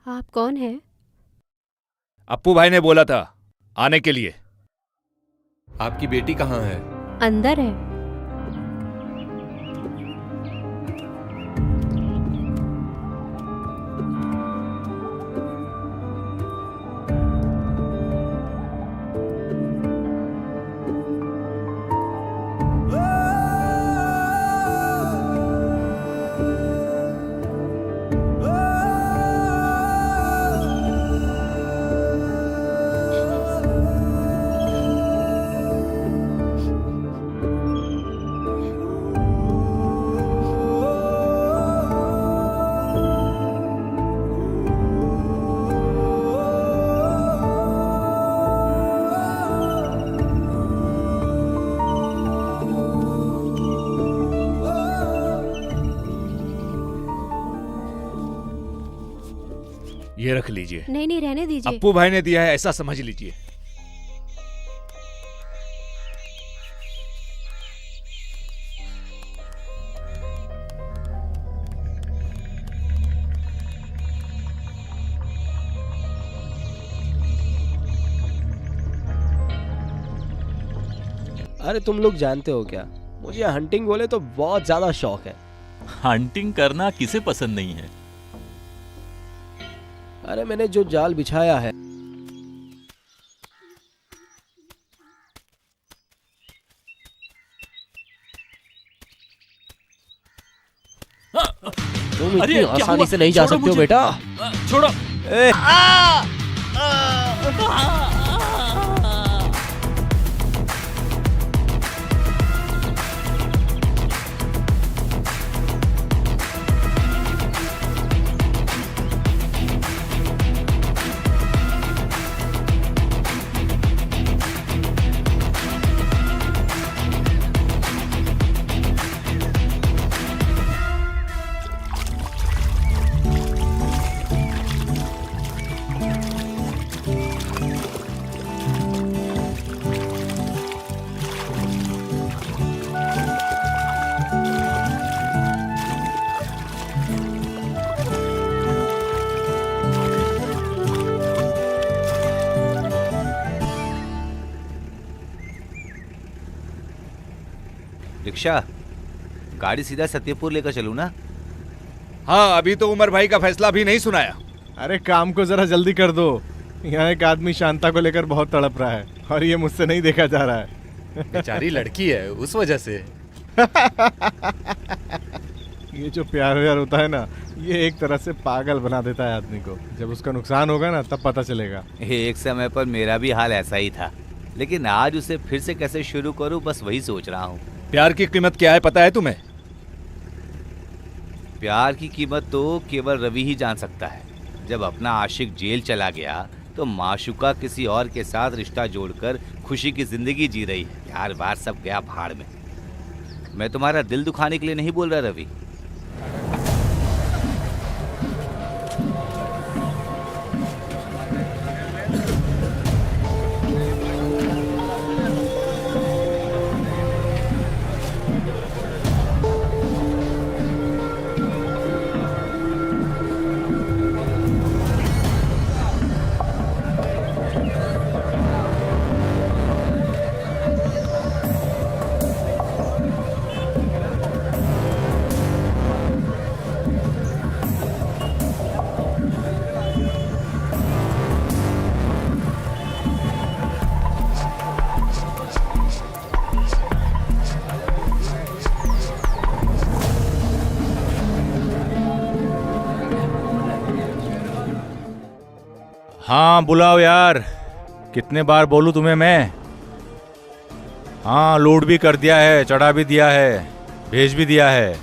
H: आप कौन है?
F: अप्पू भाई ने बोला था आने के लिए।
D: आपकी बेटी कहाँ है?
H: अंदर है।
F: ये रख लीजिए।
H: नहीं नहीं, रहने दीजिए।
F: अप्पू भाई ने दिया है, ऐसा समझ लीजिए।
J: अरे तुम लोग जानते हो क्या, मुझे हंटिंग बोले तो बहुत ज्यादा शौक है।
I: हंटिंग करना किसे पसंद नहीं है?
J: अरे मैंने जो जाल बिछाया है, तुम इतनी आसानी से नहीं जा सकते हो बेटा।
I: छोड़ो।
A: रिक्शा, गाड़ी सीधा सत्यपुर लेकर चलूं ना?
F: हाँ, अभी तो उमर भाई का फैसला भी नहीं सुनाया।
E: अरे काम को जरा जल्दी कर दो। यहाँ एक आदमी शांता को लेकर बहुत तड़प रहा है और ये मुझसे नहीं देखा जा रहा है।
D: बेचारी लड़की है, उस वजह से।
E: ये जो प्यार व्यार होता है ना, ये एक तरह से पागल बना देता है आदमी को। जब उसका नुकसान होगा ना, तब पता चलेगा।
A: एक समय पर मेरा भी हाल ऐसा ही था, लेकिन आज उसे फिर से कैसे शुरू करूं, बस वही सोच रहा हूं।
F: प्यार की कीमत क्या है पता है तुम्हें?
A: प्यार की कीमत तो केवल रवि ही जान सकता है। जब अपना आशिक जेल चला गया तो माशुका किसी और के साथ रिश्ता जोड़कर खुशी की जिंदगी जी रही है। यार बार सब गया भाड़ में। मैं तुम्हारा दिल दुखाने के लिए नहीं बोल रहा रवि।
C: हाँ बुलाओ यार, कितने बार बोलूं तुम्हें मैं। हाँ लोड भी कर दिया है, चढ़ा भी दिया है, भेज भी दिया है।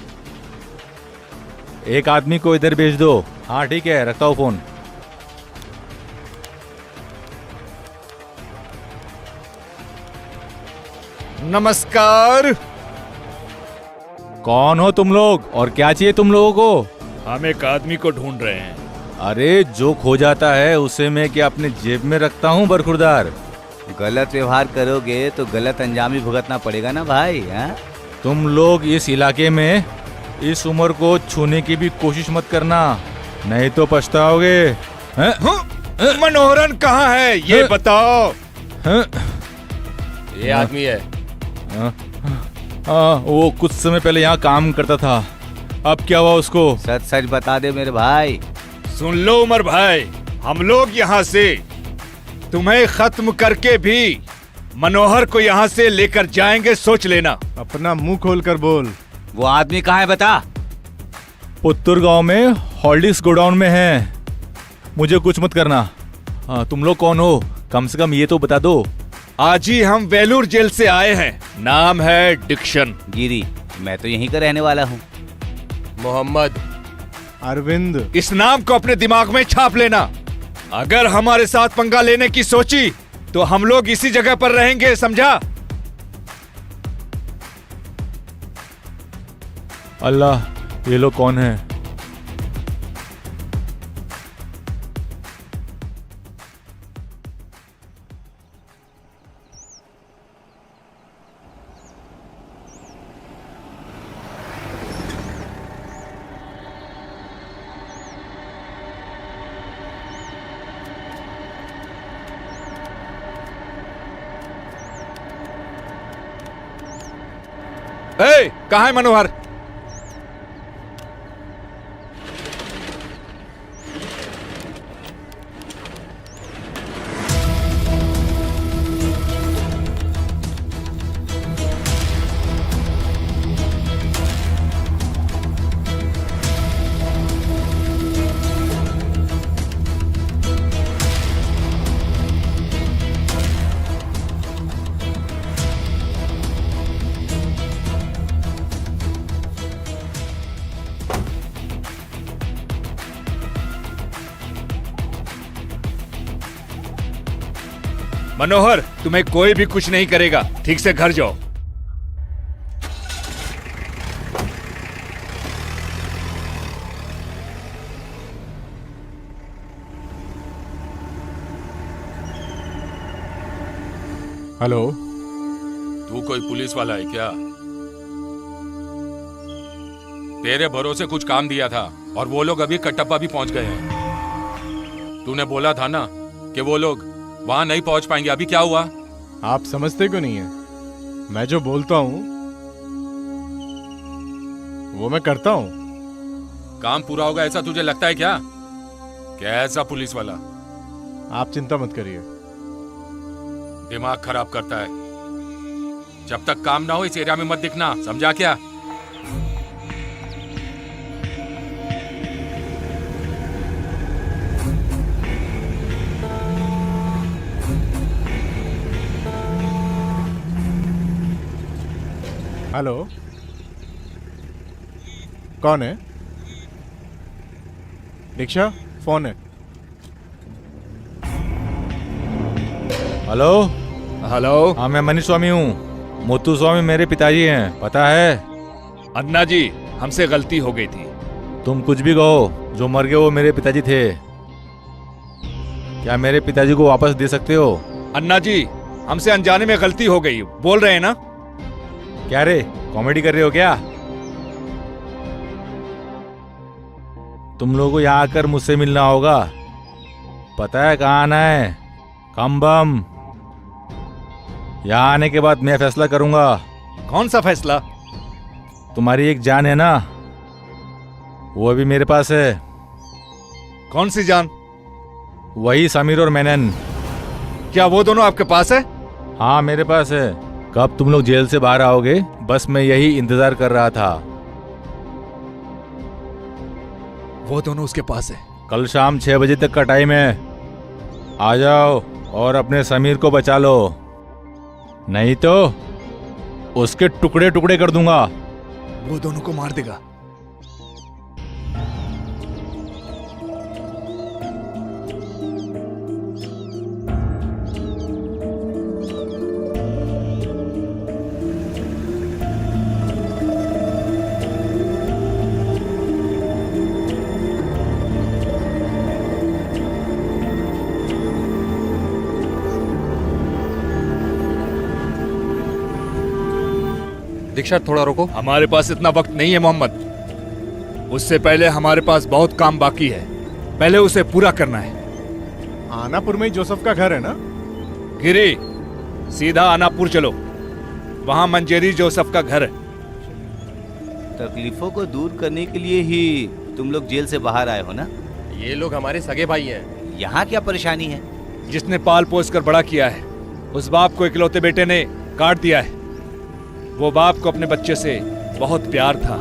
C: एक आदमी को इधर भेज दो। हाँ ठीक है, रखता हूँ फोन।
F: नमस्कार।
C: कौन हो तुम लोग और क्या चाहिए तुम लोगों को?
F: हम एक आदमी को ढूंढ रहे हैं।
C: अरे जो खो जाता है उसे मैं क्या अपने जेब में रखता हूँ बरखुरदार?
A: गलत व्यवहार करोगे तो गलत अंजाम ही भुगतना पड़ेगा ना भाई। हाँ?
C: तुम लोग इस इलाके में इस उम्र को छूने की भी कोशिश मत करना, नहीं तो पछताओगे।
F: मनोहरन कहाँ है ये बताओ।
D: ये आदमी है।
C: वो कुछ समय पहले यहाँ काम करता था, अब क्या हुआ उसको?
A: सच सच बता दे मेरे भाई।
F: सुन लो उमर भाई, हम लोग यहाँ से तुम्हें खत्म करके भी मनोहर को यहाँ से लेकर जाएंगे, सोच लेना।
E: अपना मुंह खोल कर बोल।
A: वो आदमी कहाँ है बता।
C: पुत्तूर गांव में हॉर्लिक्स गोडाउन में है। मुझे कुछ मत करना। तुम लोग कौन हो, कम से कम ये तो बता दो।
F: आज ही हम वेलूर जेल से आए हैं, नाम है डिक्शन।
A: गिरी, मैं तो यहीं का रहने वाला हूँ।
D: मोहम्मद।
E: अरविंद।
F: इस नाम को अपने दिमाग में छाप लेना। अगर हमारे साथ पंगा लेने की सोची तो हम लोग इसी जगह पर रहेंगे, समझा?
C: अल्लाह, ये लोग कौन है?
F: कहाँ है मनोहर? मनोहर, तुम्हें कोई भी कुछ नहीं करेगा, ठीक से घर जाओ।
E: हेलो,
K: तू कोई पुलिस वाला है क्या? तेरे भरोसे कुछ काम दिया था और वो लोग अभी कटप्पा भी पहुंच गए हैं। तूने बोला था ना कि वो लोग वहां नहीं पहुंच पाएंगे, अभी क्या हुआ?
E: आप समझते क्यों नहीं है? मैं जो बोलता हूं वो मैं करता हूं।
K: काम पूरा होगा ऐसा तुझे लगता है क्या? कैसा पुलिस वाला?
E: आप चिंता मत करिए।
K: दिमाग खराब करता है। जब तक काम ना हो इस एरिया में मत दिखना, समझा क्या?
E: हेलो, कौन है? दीक्षा, फोन है।
C: Hello
F: hello.
C: हाँ, मैं मनीष स्वामी हूँ। मुत्तु स्वामी मेरे पिताजी हैं, पता है?
F: अन्ना जी, हमसे गलती हो गई थी।
C: तुम कुछ भी कहो, जो मर गए वो मेरे पिताजी थे। क्या मेरे पिताजी को वापस दे सकते हो?
F: अन्ना जी, हमसे अनजाने में गलती हो गई, बोल रहे हैं ना?
C: क्या रे, कॉमेडी कर रहे हो क्या? तुम लोगों को यहाँ आकर मुझसे मिलना होगा। पता है कहाँ आना है? कंबम। यहाँ आने के बाद मैं फैसला करूंगा।
F: कौन सा फैसला?
C: तुम्हारी एक जान है ना, वो भी मेरे पास है।
F: कौन सी जान?
C: वही समीर और मेनन।
F: क्या वो दोनों आपके पास है?
C: हाँ, मेरे पास है। कब तुम लोग जेल से बाहर आओगे, बस मैं यही इंतजार कर रहा था।
F: वो दोनों उसके पास है।
C: कल शाम 6 बजे तक का टाइम है। आ जाओ और अपने समीर को बचा लो, नहीं तो उसके टुकड़े टुकड़े कर दूंगा।
F: वो दोनों को मार देगा।
D: दीक्षा, थोड़ा रुको।
F: हमारे पास इतना वक्त नहीं है मोहम्मद। उससे पहले हमारे पास बहुत काम बाकी है, पहले उसे पूरा करना है।
E: आनापुर में ही जोसेफ का घर है ना?
F: गिरी, सीधा आनापुर चलो, वहां मंजेरी जोसेफ का घर है।
A: तकलीफों को दूर करने के लिए ही तुम लोग जेल से बाहर आए हो ना?
D: ये लोग हमारे सगे भाई हैं।
A: यहाँ क्या परेशानी है?
F: जिसने पाल पोस कर बड़ा किया है, उस बाप को इकलौते बेटे ने काट दिया है। वो बाप को अपने बच्चे से बहुत प्यार था।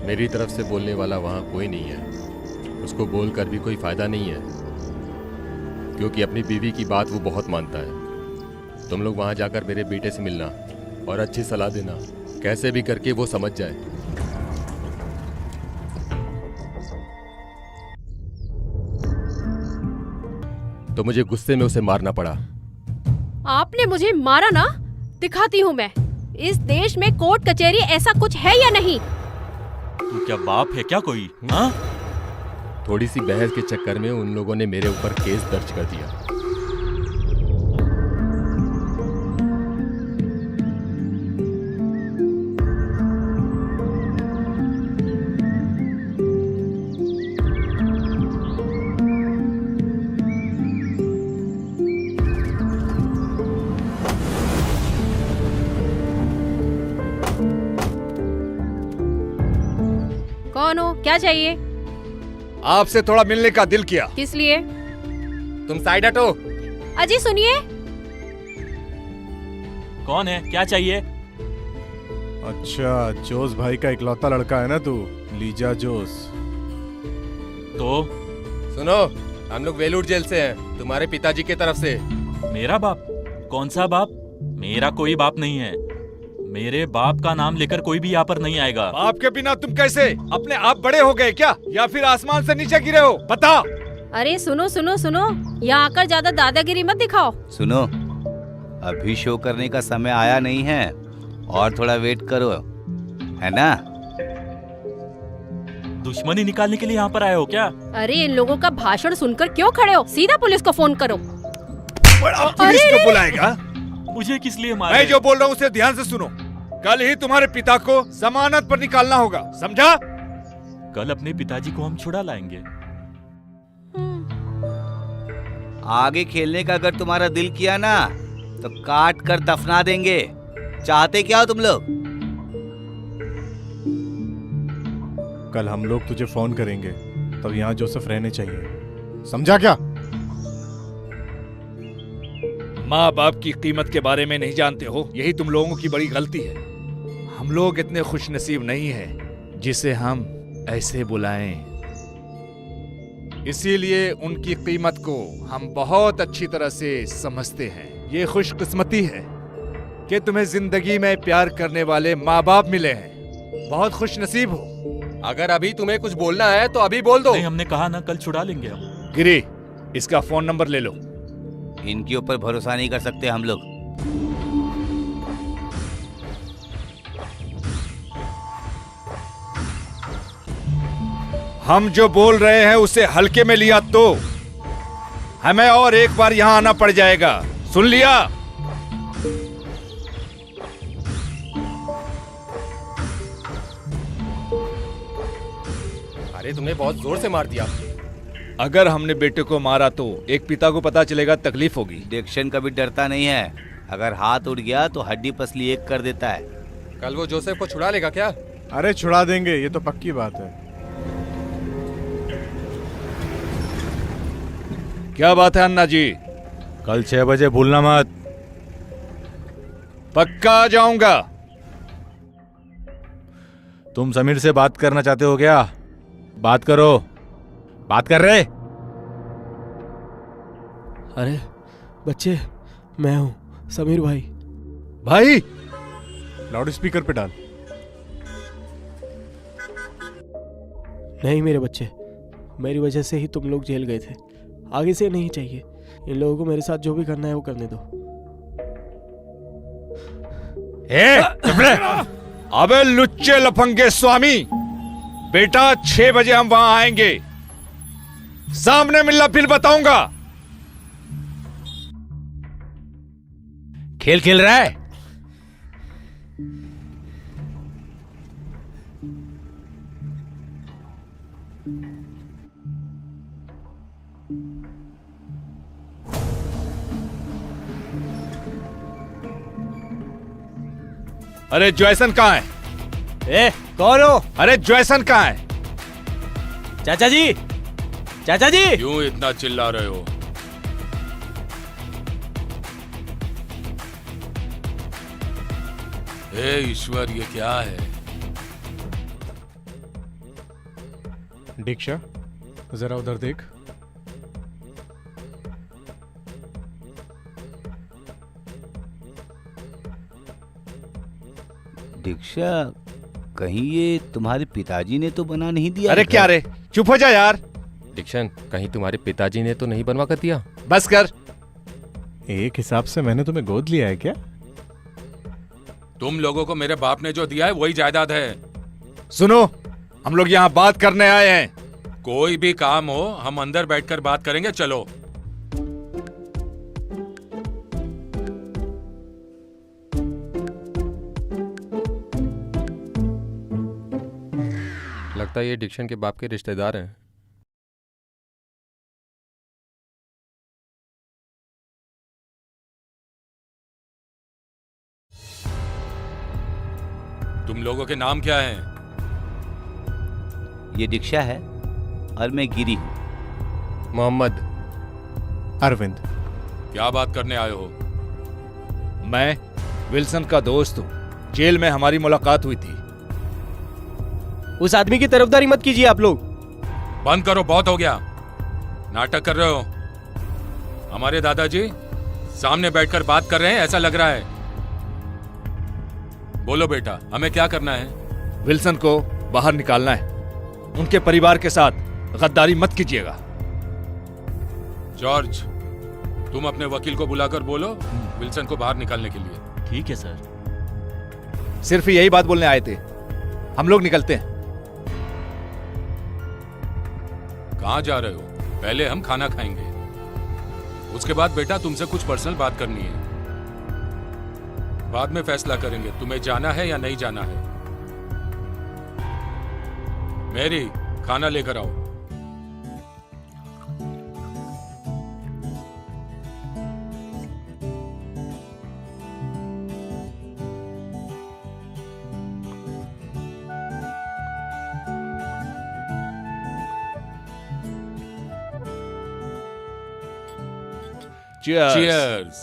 D: मेरी तरफ से बोलने वाला वहां कोई नहीं है। उसको बोलकर भी कोई फायदा नहीं है, क्योंकि अपनी बीवी की बात वो बहुत मानता है। तुम लोग वहां जाकर मेरे बेटे से मिलना और अच्छी सलाह देना, कैसे भी करके वो समझ जाए। तो मुझे गुस्से में उसे मारना पड़ा।
H: आपने मुझे मारा ना, दिखाती हूँ मैं। इस देश में कोर्ट कचहरी ऐसा कुछ है या नहीं?
I: तू क्या बाप है क्या कोई? हाँ?
D: थोड़ी सी बहस के चक्कर में उन लोगों ने मेरे ऊपर केस दर्ज कर दिया।
H: कौन हो, क्या चाहिए?
F: आपसे थोड़ा मिलने का दिल किया।
H: किस लिए?
D: तुम साइड हटो।
H: अजी सुनिए।
I: कौन है, क्या चाहिए?
E: अच्छा, जोस भाई का इकलौता लड़का है ना तू, लीजा जोस।
I: तो
D: सुनो, हम लोग वेलूर जेल से हैं, तुम्हारे पिताजी की तरफ से।
I: मेरा बाप? कौन सा बाप? मेरा कोई बाप नहीं है। मेरे बाप का नाम लेकर कोई भी यहाँ पर नहीं आएगा।
F: बाप के बिना तुम कैसे अपने आप बड़े हो गए क्या, या फिर आसमान से नीचे गिरे हो? बता।
H: अरे सुनो सुनो सुनो, यहाँ आकर ज्यादा दादागिरी मत दिखाओ।
A: सुनो, अभी शो करने का समय आया नहीं है, और थोड़ा वेट करो, है ना?
I: दुश्मनी निकालने के लिए यहाँ पर आए हो क्या?
H: अरे इन लोगों का भाषण सुनकर क्यों खड़े हो? सीधा पुलिस को फोन करो।
F: पुलिस को बुलाएगा?
I: मुझे किस लिए मारा?
F: मैं जो बोल रहा हूँ उसे ध्यान से सुनो। कल ही तुम्हारे पिता को जमानत पर निकालना होगा, समझा?
I: कल अपने पिताजी को हम छुड़ा लाएंगे।
A: आगे खेलने का अगर तुम्हारा दिल किया ना, तो काट कर दफना देंगे। चाहते क्या हो तुम लोग?
E: कल हम लोग तुझे फोन करेंगे, तब यहाँ जोसेफ रहने चाहिए, समझा क्या?
F: माँ बाप की कीमत के बारे में नहीं जानते हो, यही तुम लोगों की बड़ी गलती है। हम लोग इतने खुशनसीब नहीं हैं जिसे हम ऐसे बुलाएं। इसीलिए उनकी कीमत को हम बहुत अच्छी तरह से समझते हैं। ये खुशकिस्मती है कि तुम्हें जिंदगी में प्यार करने वाले माँ बाप मिले हैं। बहुत खुशनसीब हो।
D: अगर अभी तुम्हें कुछ बोलना है तो अभी बोल दो।
I: नहीं, हमने कहा ना कल छुड़ा लेंगे हम।
F: गिरी, इसका फोन नंबर ले लो।
A: इनके ऊपर भरोसा नहीं कर सकते हम लोग।
F: हम जो बोल रहे हैं उसे हल्के में लिया तो हमें और एक बार यहां आना पड़ जाएगा। सुन लिया?
D: अरे तुमने बहुत जोर से मार दिया।
F: अगर हमने बेटे को मारा तो एक पिता को पता चलेगा, तकलीफ होगी।
A: डिक्शन कभी डरता नहीं है। अगर हाथ उठ गया तो हड्डी पसली एक कर देता है।
D: कल वो जोसेफ को छुड़ा लेगा क्या?
E: अरे छुड़ा देंगे, ये तो पक्की बात है।
F: क्या बात है अन्ना जी?
C: कल 6 बजे भूलना मत।
F: पक्का आ जाऊंगा।
C: तुम समीर से बात करना चाहते हो क्या? बात करो। बात कर रहे?
J: अरे बच्चे, मैं हूँ समीर भाई।
F: भाई,
E: लाउड स्पीकर पे डाल।
J: नहीं मेरे बच्चे, मेरी वजह से ही तुम लोग जेल गए थे। आगे से नहीं चाहिए। इन लोगों को मेरे साथ जो भी करना है वो करने दो।
F: चुप रहे। अबे लुच्चे लफंगे स्वामी, बेटा 6 बजे हम वहां आएंगे। सामने मिलना फिर बताऊंगा।
C: खेल खेल रहा है?
F: अरे जॉयसन कहाँ है?
B: कौन हो?
F: अरे जॉयसन कहाँ है?
B: चाचा जी, चाचा जी।
K: क्यों इतना चिल्ला रहे हो? हे ईश्वर, ये क्या है?
E: दीक्षा, जरा उधर देख।
A: दीक्षा, कहीं ये तुम्हारे पिताजी ने तो बना नहीं दिया?
F: अरे क्या रे, चुप हो जा यार।
D: डिक्शन, कहीं तुम्हारे पिताजी ने तो नहीं बनवा कर दिया?
F: बस कर।
E: एक हिसाब से मैंने तुम्हें गोद लिया है क्या?
K: तुम लोगों को मेरे बाप ने जो दिया है वही जायदाद है।
F: सुनो, हम लोग यहाँ बात करने आए हैं।
K: कोई भी काम हो हम अंदर बैठकर बात करेंगे। चलो।
D: लगता है ये डिक्शन के बाप के रिश्तेदार हैं।
K: तुम लोगों के नाम क्या हैं?
A: ये दीक्षा है और मैं गिरी हूँ।
D: मोहम्मद।
E: अरविंद।
K: क्या बात करने आए हो?
F: मैं विल्सन का दोस्त हूँ। जेल में हमारी मुलाकात हुई थी।
J: उस आदमी की तरफदारी मत कीजिए आप लोग।
K: बंद करो, बहुत हो गया। नाटक कर रहे हो। हमारे दादाजी सामने बैठकर बात कर रहे हैं, ऐसा लग रहा है। बोलो बेटा, हमें क्या करना है?
F: विल्सन को बाहर निकालना है। उनके परिवार के साथ गद्दारी मत कीजिएगा।
K: जॉर्ज, तुम अपने वकील को बुलाकर बोलो विल्सन को बाहर निकालने के लिए।
I: ठीक है सर।
F: सिर्फ यही बात बोलने आए थे। हम लोग निकलते हैं।
K: कहाँ जा रहे हो? पहले हम खाना खाएंगे, उसके बाद बेटा तुमसे कुछ पर्सनल बात करनी है। बाद में फैसला करेंगे तुम्हें जाना है या नहीं जाना है। मैरी, खाना लेकर आओ।
F: Cheers.
K: Cheers.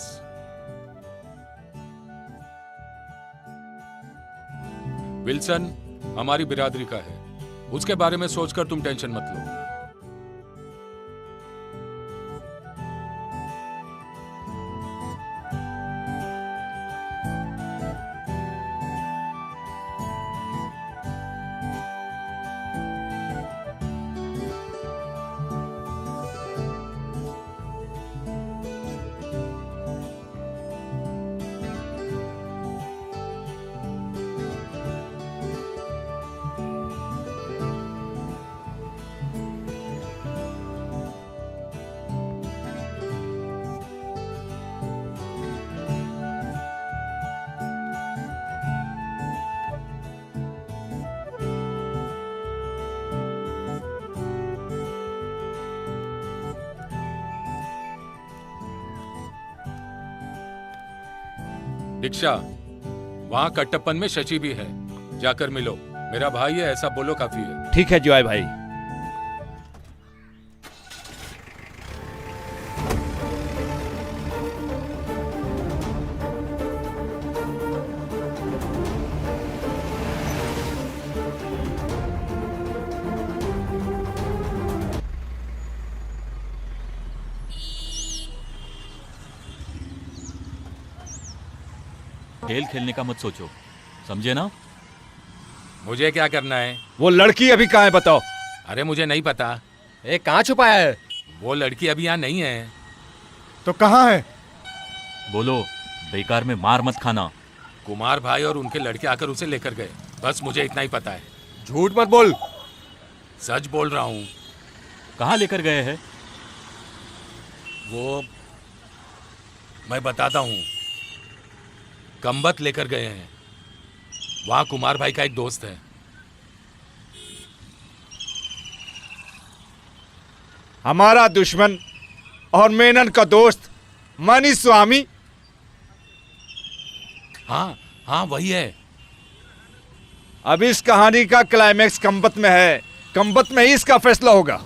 K: विल्सन हमारी बिरादरी का है, उसके बारे में सोचकर तुम टेंशन मत लो। दीक्षा, वहां कट्टप्पन में शशि भी है, जाकर मिलो। मेरा भाई है ऐसा बोलो काफी है।
F: ठीक है जॉय भाई।
I: खेल खेलने का मत सोचो, समझे ना?
K: मुझे क्या करना है?
F: वो लड़की अभी कहाँ है बताओ?
K: अरे मुझे नहीं पता।
B: कहाँ छुपाया है?
K: वो लड़की अभी यहाँ नहीं है।
E: तो कहाँ है?
I: बोलो, बेकार में मार मत खाना।
K: कुमार भाई और उनके लड़के आकर उसे लेकर गए, बस मुझे इतना ही पता है।
B: झूठ मत बोल।
K: सच बोल रहा हूँ।
I: कहाँ लेकर गए हैं?
K: वो मैं बताता हूँ। कंबत लेकर गए हैं। वहां कुमार भाई का एक दोस्त है।
F: हमारा दुश्मन और मेनन का दोस्त मनी स्वामी।
K: हाँ हाँ वही है।
F: अब इस कहानी का क्लाइमैक्स कंबत में है। कंबत में ही इसका फैसला होगा।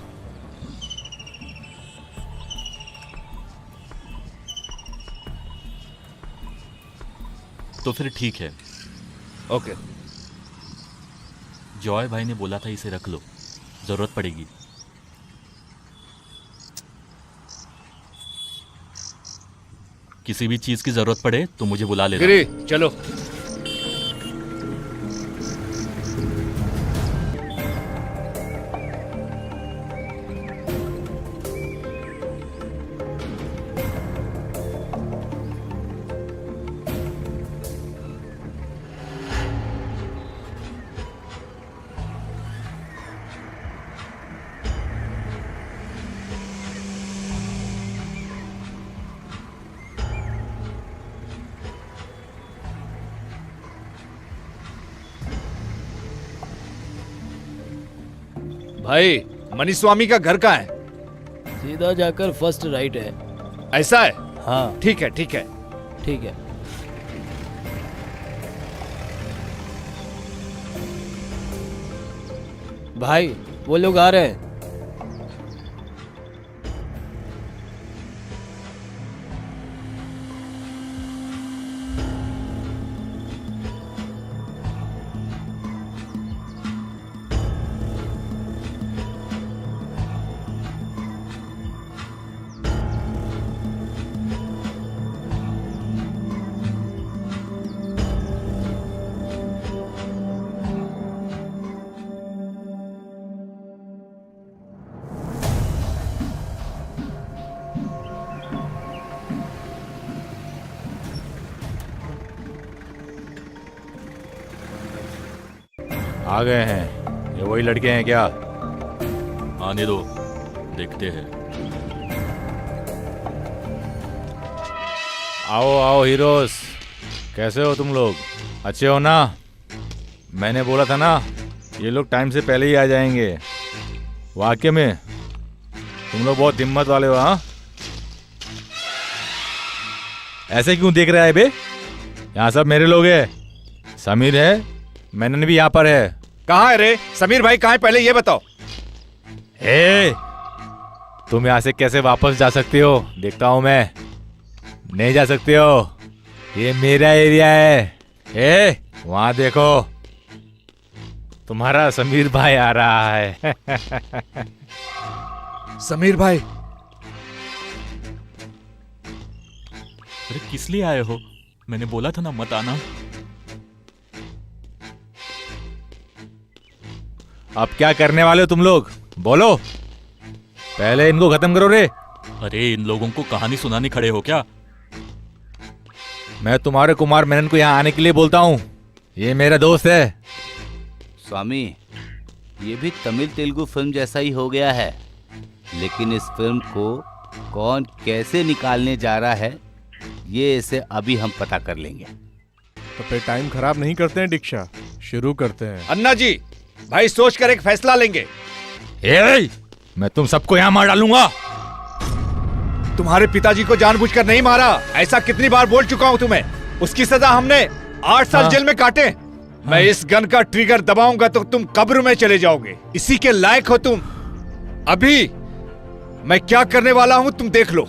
I: तो फिर ठीक है।
F: ओके।
I: जॉय भाई ने बोला था इसे रख लो, जरूरत पड़ेगी। किसी भी चीज की जरूरत पड़े तो मुझे बुला लेना।
F: गिरी चलो। भाई मनी स्वामी का घर कहाँ है?
J: सीधा जाकर फर्स्ट राइट है।
F: ऐसा है?
J: हाँ
F: ठीक है ठीक है।
J: ठीक है। भाई वो लोग आ रहे हैं।
C: आ गए हैं। ये वही लड़के हैं क्या?
I: आने दो, देखते हैं।
C: आओ आओ हीरोज, कैसे हो तुम लोग? अच्छे हो ना? मैंने बोला था ना, ये लोग टाइम से पहले ही आ जाएंगे। वाकई में तुम लोग बहुत हिम्मत वाले हो। हाँ, ऐसे क्यों देख रहा है बे? यहाँ सब मेरे लोग हैं। समीर है, मैंने भी यहाँ पर है।
F: कहाँ है रे? समीर भाई कहाँ है पहले ये बताओ।
C: तुम यहाँ से कैसे वापस जा सकते हो? देखता हूँ मैं। नहीं जा सकते हो, ये मेरा एरिया है। वहां देखो, तुम्हारा समीर भाई आ रहा है।
F: समीर भाई,
I: अरे किस लिए आए हो? मैंने बोला था ना मत आना।
C: अब क्या करने वाले हो तुम लोग, बोलो। पहले इनको खत्म करो रे।
I: अरे इन लोगों को कहानी सुनाने खड़े हो क्या?
C: मैं तुम्हारे कुमार मेनन को यहाँ आने के लिए बोलता हूँ, ये मेरा दोस्त है।
A: स्वामी, ये भी तमिल तेलुगु फिल्म जैसा ही हो गया है, लेकिन इस फिल्म को कौन कैसे निकालने जा रहा है ये इसे अभी हम पता कर लेंगे।
E: तो फिर टाइम खराब नहीं करते हैं दीक्षा, शुरू करते हैं।
F: अन्ना जी, भाई सोच कर एक फैसला लेंगे।
C: मैं तुम सबको यहाँ मार डालूंगा।
F: तुम्हारे पिताजी को जानबूझकर नहीं मारा, ऐसा कितनी बार बोल चुका हूँ तुम्हें। उसकी सजा हमने 8 साल जेल में काटे। मैं इस गन का ट्रिगर दबाऊंगा तो तुम कब्र में चले जाओगे। इसी के लायक हो तुम। अभी मैं क्या करने वाला हूं तुम देख लो।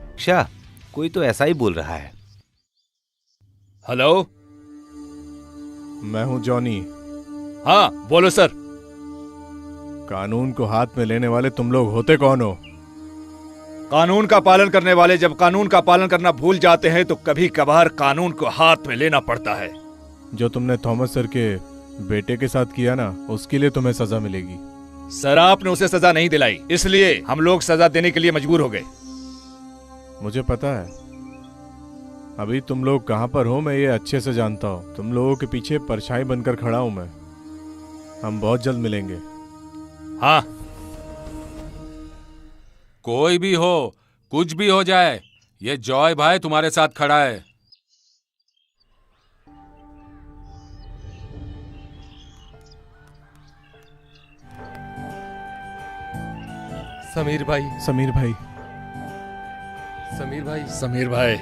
A: अच्छा, कोई तो ऐसा ही बोल रहा है।
F: हेलो,
E: मैं हूं जॉनी।
F: हाँ बोलो सर।
E: कानून को हाथ में लेने वाले तुम लोग होते कौन हो?
F: कानून का पालन करने वाले जब कानून का पालन करना भूल जाते हैं तो कभी कभार कानून को हाथ में लेना पड़ता है।
E: जो तुमने थॉमस सर के बेटे के साथ किया ना, उसके लिए तुम्हें सजा मिलेगी।
F: सर आपने उसे सजा नहीं दिलाई, इसलिए हम लोग सजा देने के लिए मजबूर हो गए।
E: मुझे पता है अभी तुम लोग कहां पर हो, मैं ये अच्छे से जानता हूं। तुम लोगों के पीछे परछाई बनकर खड़ा हूं मैं। हम बहुत जल्द मिलेंगे।
F: हाँ,
K: कोई भी हो, कुछ भी हो जाए, ये जॉय भाई तुम्हारे साथ खड़ा है।
B: समीर भाई,
E: समीर भाई,
B: समीर भाई,
F: समीर भाई।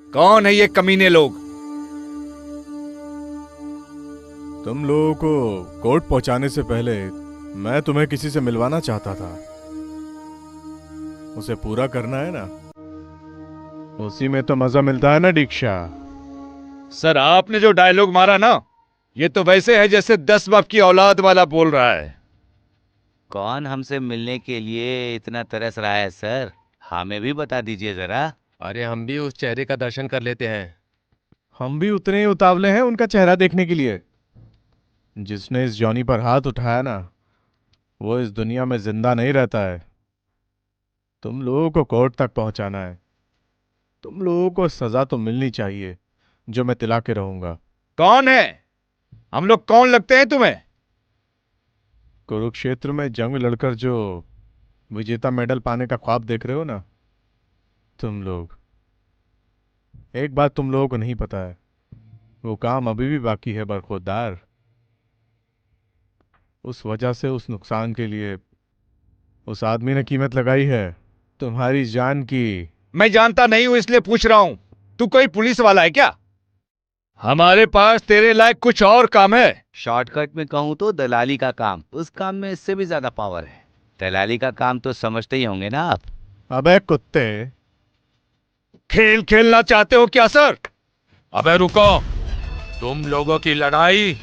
F: कौन है ये कमीने लोग?
E: तुम लोगों को कोर्ट पहुंचाने से पहले मैं तुम्हें किसी से मिलवाना चाहता था। उसे पूरा करना है ना, उसी में तो मजा मिलता है ना दीक्षा।
F: सर आपने जो डायलॉग मारा ना, ये तो वैसे है जैसे 10 बाप की औलाद वाला बोल रहा है।
A: कौन हमसे मिलने के लिए इतना तरस रहा है सर, हमें भी बता दीजिए जरा।
B: अरे हम भी उस चेहरे का दर्शन कर लेते हैं।
E: हम भी उतने ही उतावले हैं उनका चेहरा देखने के लिए। जिसने इस जॉनी पर हाथ उठाया ना, वो इस दुनिया में जिंदा नहीं रहता है। तुम लोगों को कोर्ट तक पहुंचाना है। तुम लोगों को सजा तो मिलनी चाहिए, जो मैं तिला के रहूंगा।
F: कौन है हम लोग? कौन लगते हैं तुम्हें?
E: कुरुक्षेत्र में जंग लड़कर जो विजेता मेडल पाने का ख्वाब देख रहे हो ना, तुम लोग। एक बात तुम लोगों को नहीं पता है, वो काम अभी भी बाकी है बरखुरदार। उस वजह से, उस नुकसान के लिए उस आदमी ने कीमत लगाई है तुम्हारी जान की।
F: मैं जानता नहीं हूं इसलिए पूछ रहा हूं। तू कोई पुलिस वाला है क्या? हमारे पास तेरे लायक कुछ और काम है।
A: शॉर्टकट में कहूँ तो दलाली का काम, उस काम में इससे भी ज्यादा पावर है। दलाली का काम तो समझते ही होंगे ना आप।
E: अबे कुत्ते,
F: खेल खेलना चाहते हो क्या सर?
K: अबे रुको, तुम लोगों की लड़ाई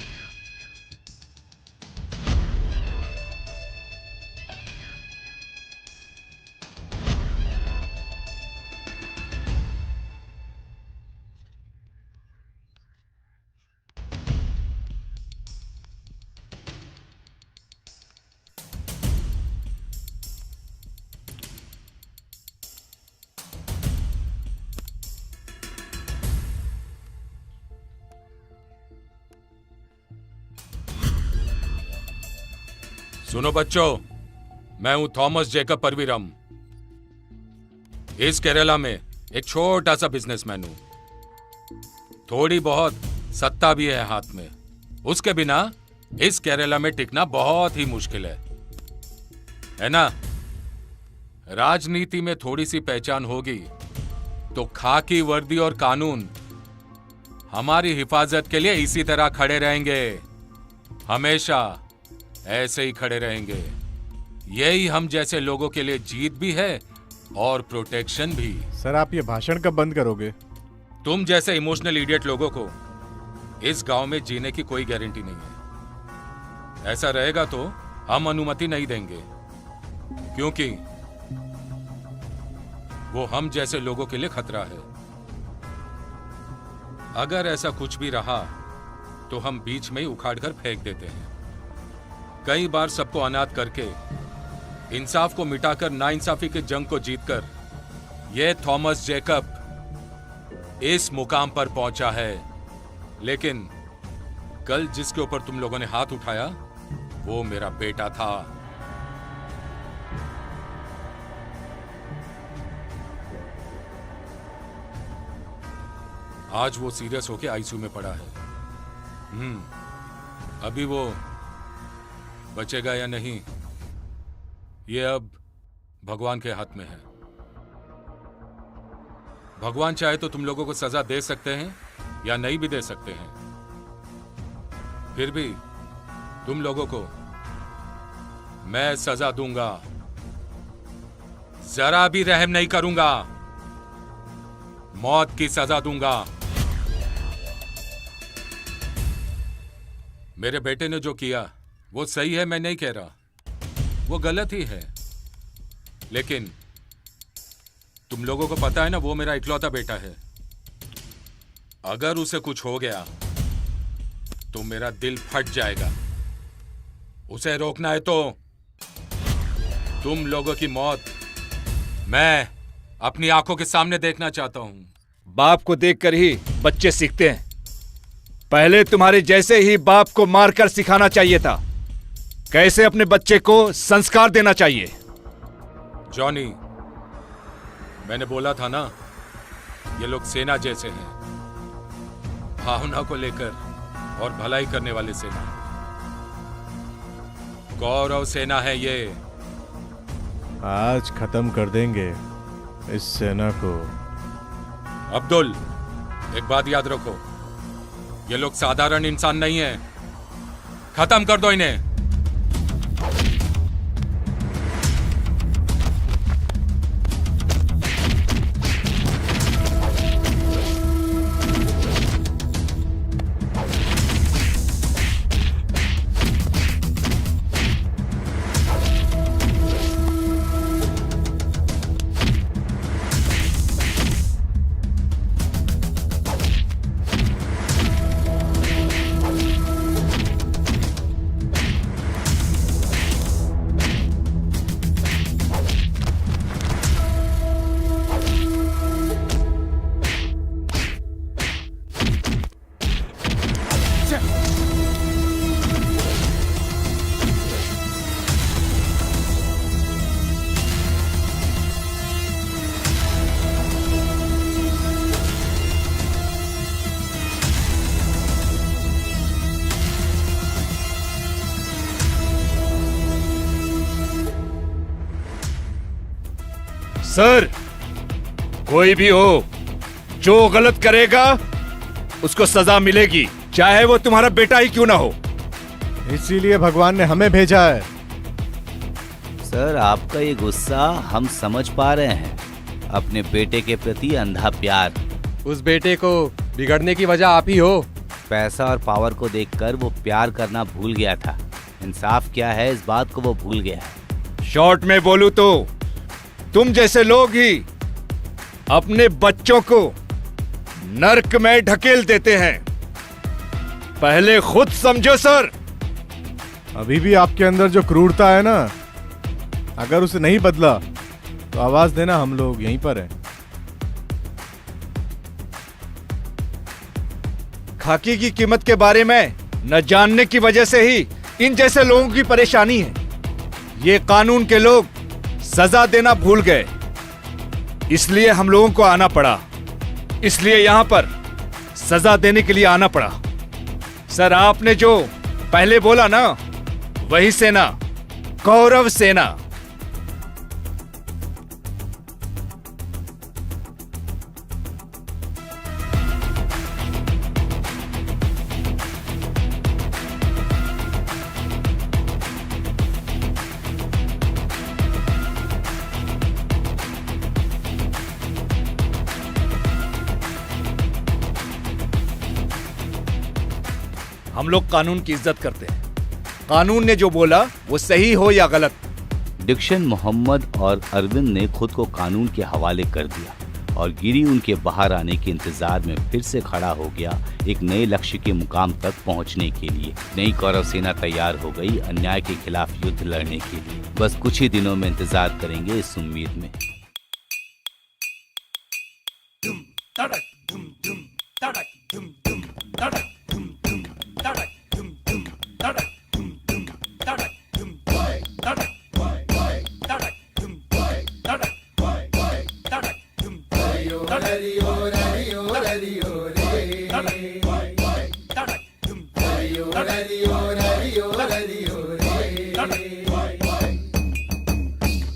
K: सुनो बच्चों, मैं हूं थॉमस जेकब परवीरम। इस केरला में एक छोटा सा बिजनेसमैन हूं। थोड़ी बहुत सत्ता भी है हाथ में, उसके बिना इस केरला में टिकना बहुत ही मुश्किल है ना? राजनीति में थोड़ी सी पहचान होगी तो खाकी वर्दी और कानून हमारी हिफाजत के लिए इसी तरह खड़े रहेंगे, हमेशा ऐसे ही खड़े रहेंगे। यही हम जैसे लोगों के लिए जीत भी है और प्रोटेक्शन भी।
E: सर आप ये भाषण कब बंद करोगे?
K: तुम जैसे इमोशनल इडियट लोगों को इस गांव में जीने की कोई गारंटी नहीं है। ऐसा रहेगा तो हम अनुमति नहीं देंगे, क्योंकि वो हम जैसे लोगों के लिए खतरा है। अगर ऐसा कुछ भी रहा तो हम बीच में ही उखाड़ कर फेंक देते हैं। कई बार सबको अनाथ करके, इंसाफ को मिटाकर नाइंसाफी की जंग को जीतकर ये थॉमस जेकब इस मुकाम पर पहुंचा है। लेकिन कल जिसके ऊपर तुम लोगों ने हाथ उठाया वो मेरा बेटा था। आज वो सीरियस होके आईसीयू में पड़ा है। अभी वो बचेगा या नहीं, ये अब भगवान के हाथ में है। भगवान चाहे तो तुम लोगों को सजा दे सकते हैं या नहीं भी दे सकते हैं। फिर भी तुम लोगों को मैं सजा दूंगा, जरा भी रहम नहीं करूंगा, मौत की सजा दूंगा। मेरे बेटे ने जो किया वो सही है, मैं नहीं कह रहा, वो गलत ही है। लेकिन तुम लोगों को पता है ना, वो मेरा इकलौता बेटा है। अगर उसे कुछ हो गया तो मेरा दिल फट जाएगा। उसे रोकना है तो तुम लोगों की मौत मैं अपनी आंखों के सामने देखना चाहता हूं।
F: बाप को देखकर ही बच्चे सीखते हैं। पहले तुम्हारे जैसे ही बाप को मारकर सिखाना चाहिए था कैसे अपने बच्चे को संस्कार देना चाहिए।
K: जॉनी, मैंने बोला था ना, ये लोग सेना जैसे हैं, भावना को लेकर और भलाई करने वाले सेना। गौरव सेना है ये।
E: आज खत्म कर देंगे इस सेना को।
K: अब्दुल, एक बात याद रखो, ये लोग साधारण इंसान नहीं है। खत्म कर दो इन्हें।
F: सर, कोई भी हो जो गलत करेगा उसको सजा मिलेगी, चाहे वो तुम्हारा बेटा ही क्यों ना हो।
E: इसीलिए भगवान ने हमें भेजा है।
A: सर, आपका ये गुस्सा हम समझ पा रहे हैं। अपने बेटे के प्रति अंधा प्यार।
B: उस बेटे को बिगड़ने की वजह आप ही हो।
A: पैसा और पावर को देखकर वो प्यार करना भूल गया था। इंसाफ क्या है इस बात को वो भूल गया है।
F: शॉर्ट में बोलूं तो तुम जैसे लोग ही अपने बच्चों को नर्क में ढकेल देते हैं। पहले खुद समझो सर।
E: अभी भी आपके अंदर जो क्रूरता है ना, अगर उसे नहीं बदला तो आवाज देना, हम लोग यहीं पर हैं।
F: खाकी की कीमत के बारे में न जानने की वजह से ही इन जैसे लोगों की परेशानी है। ये कानून के लोग सजा देना भूल गए, इसलिए हम लोगों को आना पड़ा, इसलिए यहां पर सजा देने के लिए आना पड़ा। सर, आपने जो पहले बोला ना, वही सेना, कौरव सेना। हम लोग कानून की इज्जत करते हैं। कानून ने जो बोला वो सही हो या गलत।
A: डिक्शन मोहम्मद और अरविंद ने खुद को कानून के हवाले कर दिया और गिरी उनके बाहर आने के इंतजार में फिर से खड़ा हो गया, एक नए लक्ष्य के मुकाम तक पहुंचने के लिए। नई कौरव सेना तैयार हो गई अन्याय के खिलाफ युद्ध लड़ने के लिए। बस कुछ ही दिनों में इंतजार करेंगे इस उम्मीद में।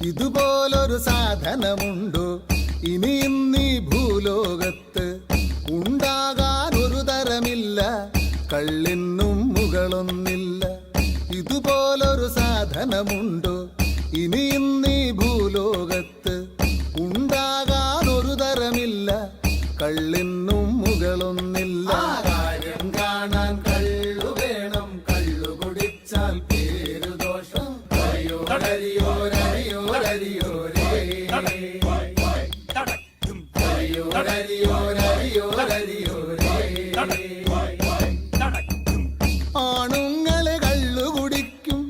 L: ഇതുപോലൊരു സാധനമുണ്ടോ ഇനി ഇന്നീ ഭൂലോകത്ത്? ഉണ്ടാകാനൊരു തരമില്ല, കള്ളിനും മുകളൊന്നില്ല. ഇതുപോലൊരു സാധനമുണ്ടോ ഇനി ഇന്നീ ഭൂലോകത്ത്? ഉണ്ടാകാനൊരു തരമില്ല, കള്ളിനും മുകളൊന്നില്ല. കാര്യം കാണാൻ കള്ളു വേണം, കള്ളു കുടിച്ചാൽ പേരു ദോഷം. ഹരിയോ ഹരിയോ ഹരിയോ ഹരിയോ രേ. ഹരിയോ ഹരിയോ ഹരിയോ ഹരിയോ രേ. ആണുങ്ങളെ കള്ളു കുടിക്കും,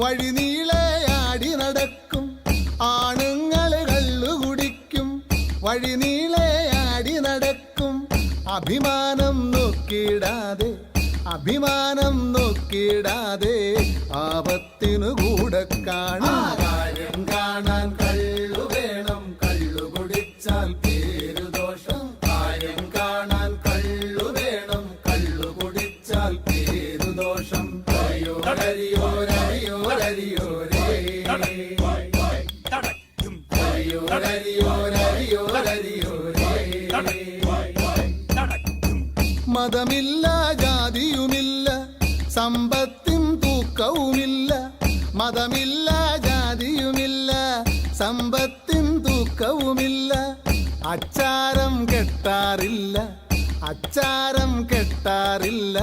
L: വഴിനീളയാടി നടക്കും. ആണുങ്ങളെ കള്ളു കുടിക്കും, വഴിനീളയാടി നടക്കും. അഭിമാനം നോക്കിടാതെ, അഭിമാനം നോക്കിടാതെ, ആപത്തിനു കൂടെ കാണും. കാര്യം കാണാൻ കള്ളു വേണം, കള്ളു കുടിച്ചാൽ പേരു ദോഷം. കാര്യം കാണാൻ കള്ളു വേണം, കള്ളു കുടിച്ചാൽ പേരു ദോഷം. ഹരിയോ ഹരിയോ ഹരിയോ ഹരിയോ രേ. ഹരിയോ ഹരിയോ ഹരിയോ ഹരിയോ രേ. മതമില്ല, ജാതിയുമില്ല, സമ്പത്തിൻ തൂക്കവുമില്ല. മതമില്ല, ജാതിയുമില്ല, സമ്പത്തിൻ തൂക്കവുമില്ല. അച്ചാരം കെട്ടാറില്ല, അച്ചാരം കെട്ടാറില്ല,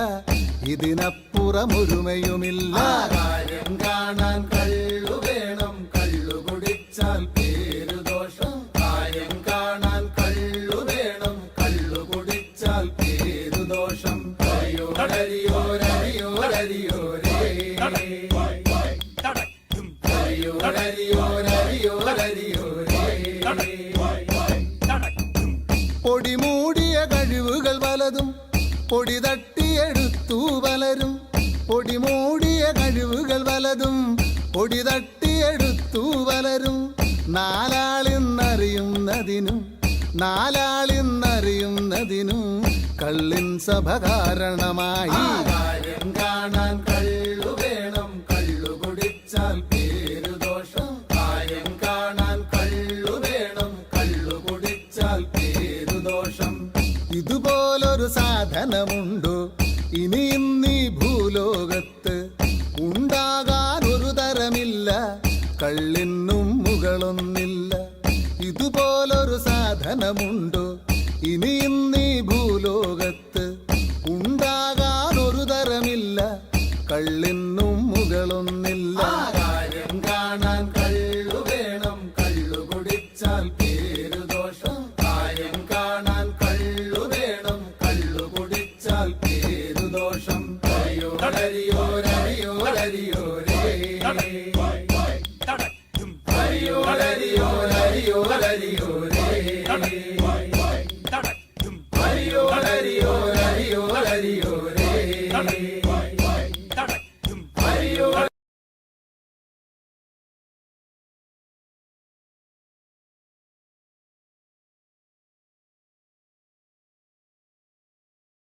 L: ഇതിനപ്പുറമൊരുമയുമില്ല. കാര്യം കാണാൻ കള്ളു വേണം, കള്ളു കുടിച്ചാൽ പേരു ദോഷം. കാര്യം കാണാൻ കള്ളു വേണം, കള്ളു കുടിച്ചാൽ പേരു ദോഷം. ഹരിയോ ഹരിയോ ഹരിയോ ഹരിയോ രേ. ഹരിയോ ഹരിയോ ഹരിയോ ഹരിയോ രേ. പൊടിമൂടിയ കഴിവുകൾ പലതും പൊടി തട്ടിയെടുത്തു പലരും. പൊടിമൂടിയ കഴിവുകൾ പലതും പൊടി തട്ടിയെടുത്തു പലരും. നാലാളിന്നറിയുന്നതിനും, നാലാളിന്നറിയുന്നതിനും കള്ളിൻ സഭ കാരണമായി. കാര്യം കാണാൻ കള്ളു വേണം, കള്ളു കുടിച്ചാൽ പേരു ദോഷം. കാര്യം കാണാൻ കള്ളു വേണം, കള്ളു കുടിച്ചാൽ പേരു ദോഷം. ഇതുപോലൊരു സാധനമുണ്ടോ ഇനി ഇന്നീ ഭൂലോകത്ത്? ഉണ്ടാകാനൊരു തരമില്ല, കള്ളിനും മുകളൊന്നില്ല. ഇതുപോലൊരു സാധനമുണ്ടോ ഇനി ഇന്നീ ഭൂലോകത്ത്? ഉണ്ടാകാനൊരു തരമില്ല, കള്ളിനും മുകളൊന്നില്ല. കാര്യം കാണാൻ കള്ളു വേണം, കള്ളു കുടിച്ചാൽ